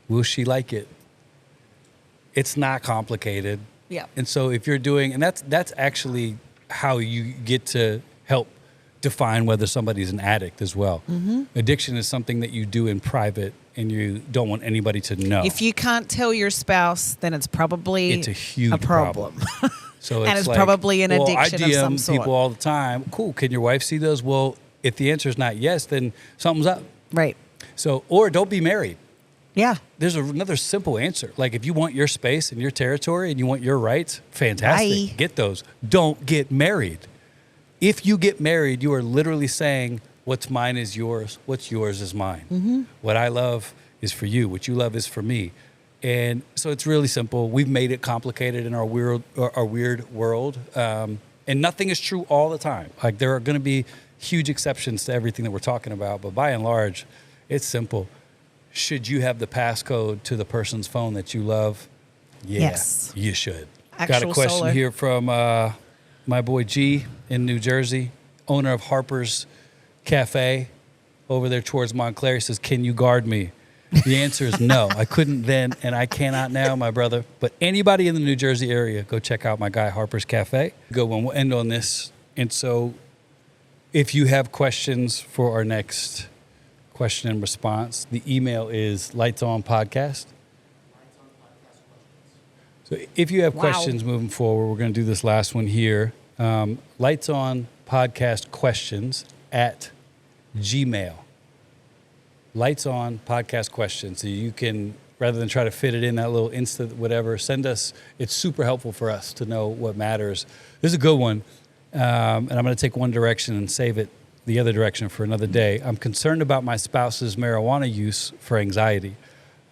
Speaker 1: will she like it? It's not complicated.
Speaker 2: Yeah.
Speaker 1: And so if you're doing, and that's actually how you get to help define whether somebody's an addict as well. Mm-hmm. Addiction is something that you do in private and you don't want anybody to know.
Speaker 2: If you can't tell your spouse, then it's probably
Speaker 1: it's a huge
Speaker 2: problem.
Speaker 1: So
Speaker 2: and it's
Speaker 1: like,
Speaker 2: probably an addiction
Speaker 1: I
Speaker 2: of
Speaker 1: DM
Speaker 2: some sort.
Speaker 1: people all the time. Cool. Can your wife see those? Well, if the answer is not yes, then something's up.
Speaker 2: Right.
Speaker 1: So, or don't be married.
Speaker 2: Yeah.
Speaker 1: There's another simple answer. Like if you want your space and your territory and you want your rights, fantastic.
Speaker 2: Bye.
Speaker 1: Get those. Don't get married. If you get married, you are literally saying what's mine is yours. What's yours is mine. Mm-hmm. What I love is for you. What you love is for me. And so it's really simple. We've made it complicated in our weird world. And nothing is true all the time. Like there are going to be huge exceptions to everything that we're talking about. But by and large, it's simple. Should you have the passcode to the person's phone that you love? Yeah,
Speaker 2: Yes.
Speaker 1: You should.
Speaker 2: Actual
Speaker 1: Got a question
Speaker 2: solar.
Speaker 1: here from my boy G in New Jersey, owner of Harper's Cafe over there towards Montclair. He says, can you guard me? The answer is no. I couldn't then, and I cannot now, my brother. But anybody in the New Jersey area, go check out my guy Harper's Cafe. Good one. We'll end on this. And so if you have questions for our next question and response, the email is lightsonpodcast. So if you have questions moving forward, we're going to do this last one here. Lights on podcast questions at Gmail. Lights on podcast questions. So you can, rather than try to fit it in that little instant whatever, send us. It's super helpful for us to know what matters. This is a good one. And I'm going to take one direction and save it the other direction for another day. I'm concerned about my spouse's marijuana use for anxiety.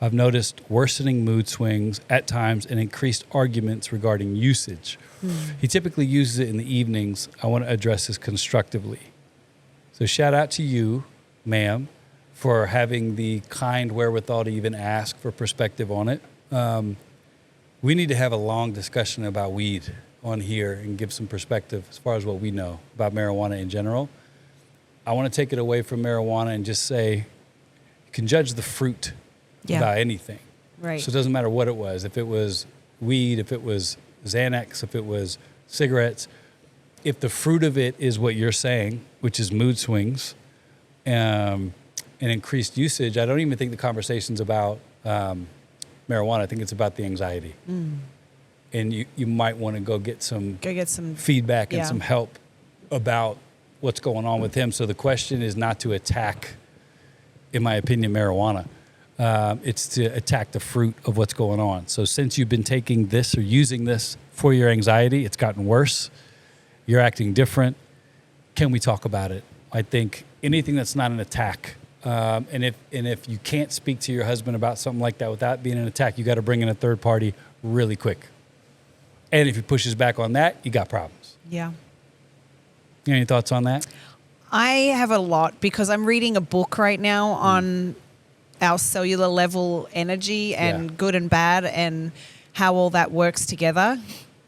Speaker 1: I've noticed worsening mood swings at times and increased arguments regarding usage. He typically uses it in the evenings. I want to address this constructively. So shout out to you, ma'am, for having the kind wherewithal to even ask for perspective on it. We need to have a long discussion about weed on here and give some perspective as far as what we know about marijuana in general. I want to take it away from marijuana and just say you can judge the fruit about anything.
Speaker 2: Right.
Speaker 1: So it doesn't matter what it was. If it was weed, if it was Xanax, if it was cigarettes, if the fruit of it is what you're saying, which is mood swings and increased usage, I don't even think the conversation's about marijuana. I think it's about the anxiety. And you might want to go get some feedback and some help about what's going on with him. So the question is not to attack, in my opinion, marijuana. It's to attack the fruit of what's going on. So since you've been taking this or using this for your anxiety, it's gotten worse. You're acting different. Can we talk about it? I think anything that's not an attack. And if you can't speak to your husband about something like that without being an attack, you got to bring in a third party really quick. And if he pushes back on that, you got problems.
Speaker 2: Yeah.
Speaker 1: Any thoughts on that?
Speaker 2: I have a lot because I'm reading a book right now on our cellular level energy and good and bad and how all that works together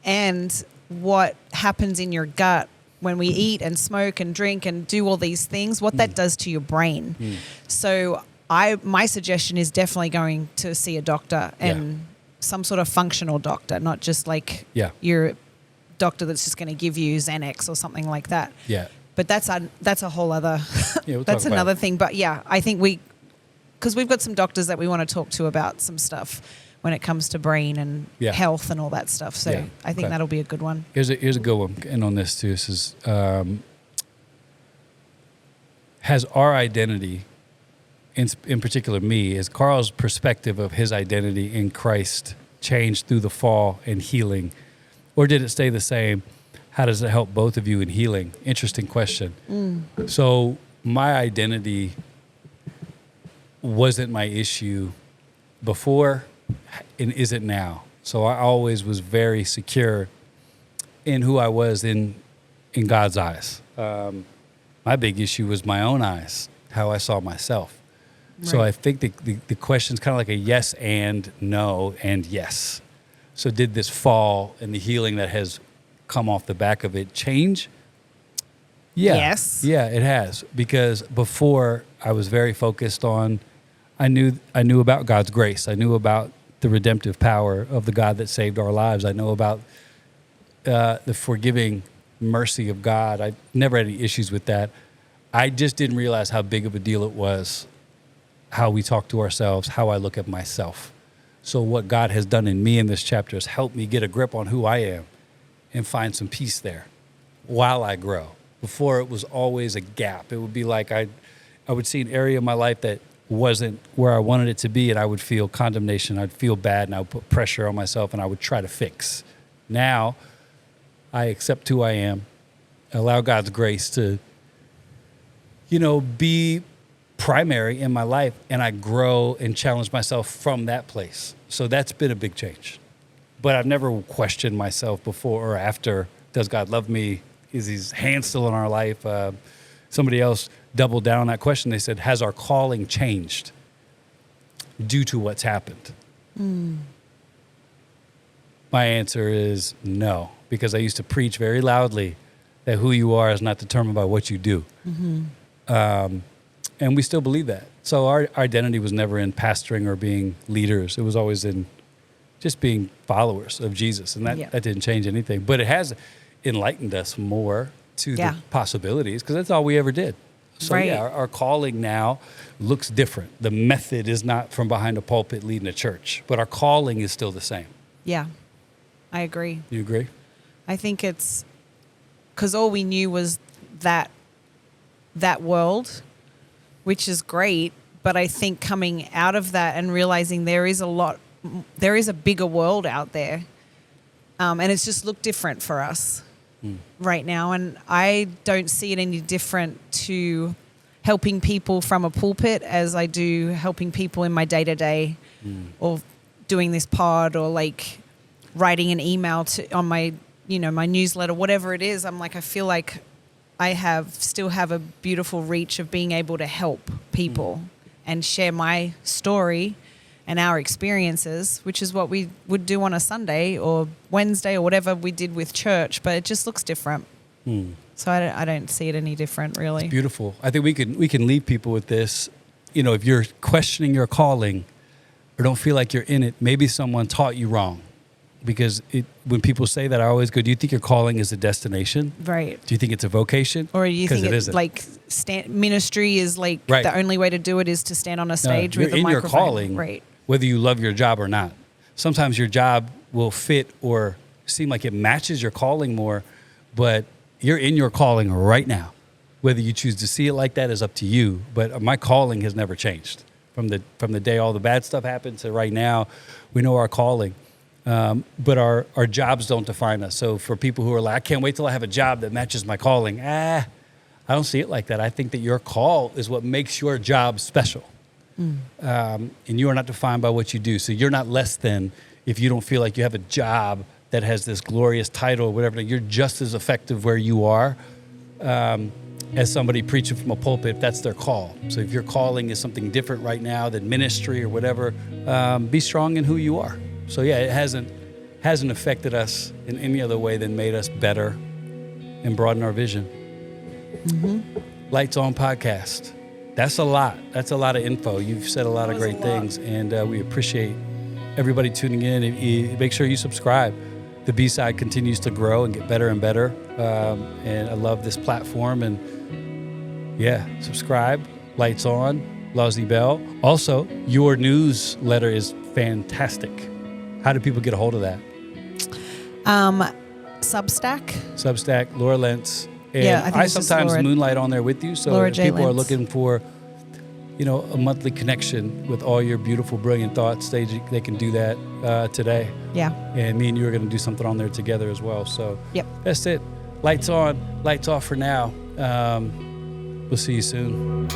Speaker 2: and what happens in your gut when we eat and smoke and drink and do all these things, what that does to your brain. So my suggestion is definitely going to see a doctor and some sort of functional doctor, not just like your doctor that's just going to give you Xanax or something like that. Yeah. But that's a whole other, that's another thing. But yeah, I think because we've got some doctors that we want to talk to about some stuff when it comes to brain and health and all that stuff. So I think that'll be a good one.
Speaker 1: Here's a good one. And on this too, this is, has our identity, in particular me, is Carl's perspective of his identity in Christ changed through the fall and healing? Or did it stay the same? How does it help both of you in healing? Interesting question. So my identity wasn't my issue before and is it now. So I always was very secure in who I was in God's eyes. My big issue was my own eyes, how I saw myself. Right. So I think the question is kind of like a yes and no and yes. So did this fall and the healing that has come off the back of it change? Yeah.
Speaker 2: Yes.
Speaker 1: Yeah, it has. Because before I was very focused on, I knew about God's grace. I knew about the redemptive power of the God that saved our lives. I know about the forgiving mercy of God. I never had any issues with that. I just didn't realize how big of a deal it was, how we talk to ourselves, how I look at myself. So what God has done in me in this chapter has helped me get a grip on who I am and find some peace there while I grow. Before, it was always a gap. It would be like I would see an area of my life that wasn't where I wanted it to be, and I would feel condemnation. I'd feel bad, and I would put pressure on myself, and I would try to fix. Now, I accept who I am, allow God's grace to, be primary in my life, and I grow and challenge myself from that place. So that's been a big change. But I've never questioned myself before or after, does God love me? Is his hand still in our life? Somebody else doubled down on that question. They said, has our calling changed due to what's happened? My answer is no, because I used to preach very loudly that who you are is not determined by what you do. And we still believe that. So our identity was never in pastoring or being leaders. It was always in just being followers of Jesus. And that didn't change anything. But it has enlightened us more to the possibilities, because that's all we ever did. So our calling now looks different. The method is not from behind a pulpit leading a church, but our calling is still the same.
Speaker 2: Yeah, I agree.
Speaker 1: You agree?
Speaker 2: I think it's because all we knew was that world, which is great. But I think coming out of that and realizing there is a bigger world out there, and it's just looked different for us right now. And I don't see it any different to helping people from a pulpit as I do helping people in my day-to-day or doing this pod or like writing an email on my, my newsletter, whatever it is. I'm like, I feel like I still have a beautiful reach of being able to help people and share my story and our experiences, which is what we would do on a Sunday or Wednesday or whatever we did with church, but it just looks different. So I don't see it any different, really.
Speaker 1: It's beautiful. I think we can leave people with this. If you're questioning your calling or don't feel like you're in it, maybe someone taught you wrong. Because when people say that, I always go, do you think your calling is a destination?
Speaker 2: Right.
Speaker 1: Do you think it's a vocation?
Speaker 2: Or do you think
Speaker 1: it isn't.
Speaker 2: Like ministry is like the only way to do it is to stand on a stage with a microphone? You're in your calling,
Speaker 1: right, whether you love your job or not. Sometimes your job will fit or seem like it matches your calling more, but you're in your calling right now. Whether you choose to see it like that is up to you. But my calling has never changed. From the day all the bad stuff happened to right now, we know our calling. But our jobs don't define us. So for people who are like, I can't wait till I have a job that matches my calling. I don't see it like that. I think that your call is what makes your job special. And you are not defined by what you do. So you're not less than if you don't feel like you have a job that has this glorious title or whatever. You're just as effective where you are as somebody preaching from a pulpit if that's their call. So if your calling is something different right now than ministry or whatever, be strong in who you are. So it hasn't affected us in any other way than made us better and broaden our vision. Lights On podcast. That's a lot. That's a lot of info. You've said a lot of great things, and we appreciate everybody tuning in. And make sure you subscribe. The B-side continues to grow and get better and better, and I love this platform. And subscribe. Lights On. Lousy Bell. Also, your newsletter is fantastic. How do people get a hold of that? Substack, Laura Lentz. And I sometimes moonlight on there with you. So
Speaker 2: Laura
Speaker 1: if people
Speaker 2: Lentz.
Speaker 1: are looking for, a monthly connection with all your beautiful, brilliant thoughts, they can do that today.
Speaker 2: Yeah.
Speaker 1: And me and you are going to do something on there together as well. So that's it. Lights on, lights off for now. We'll see you soon.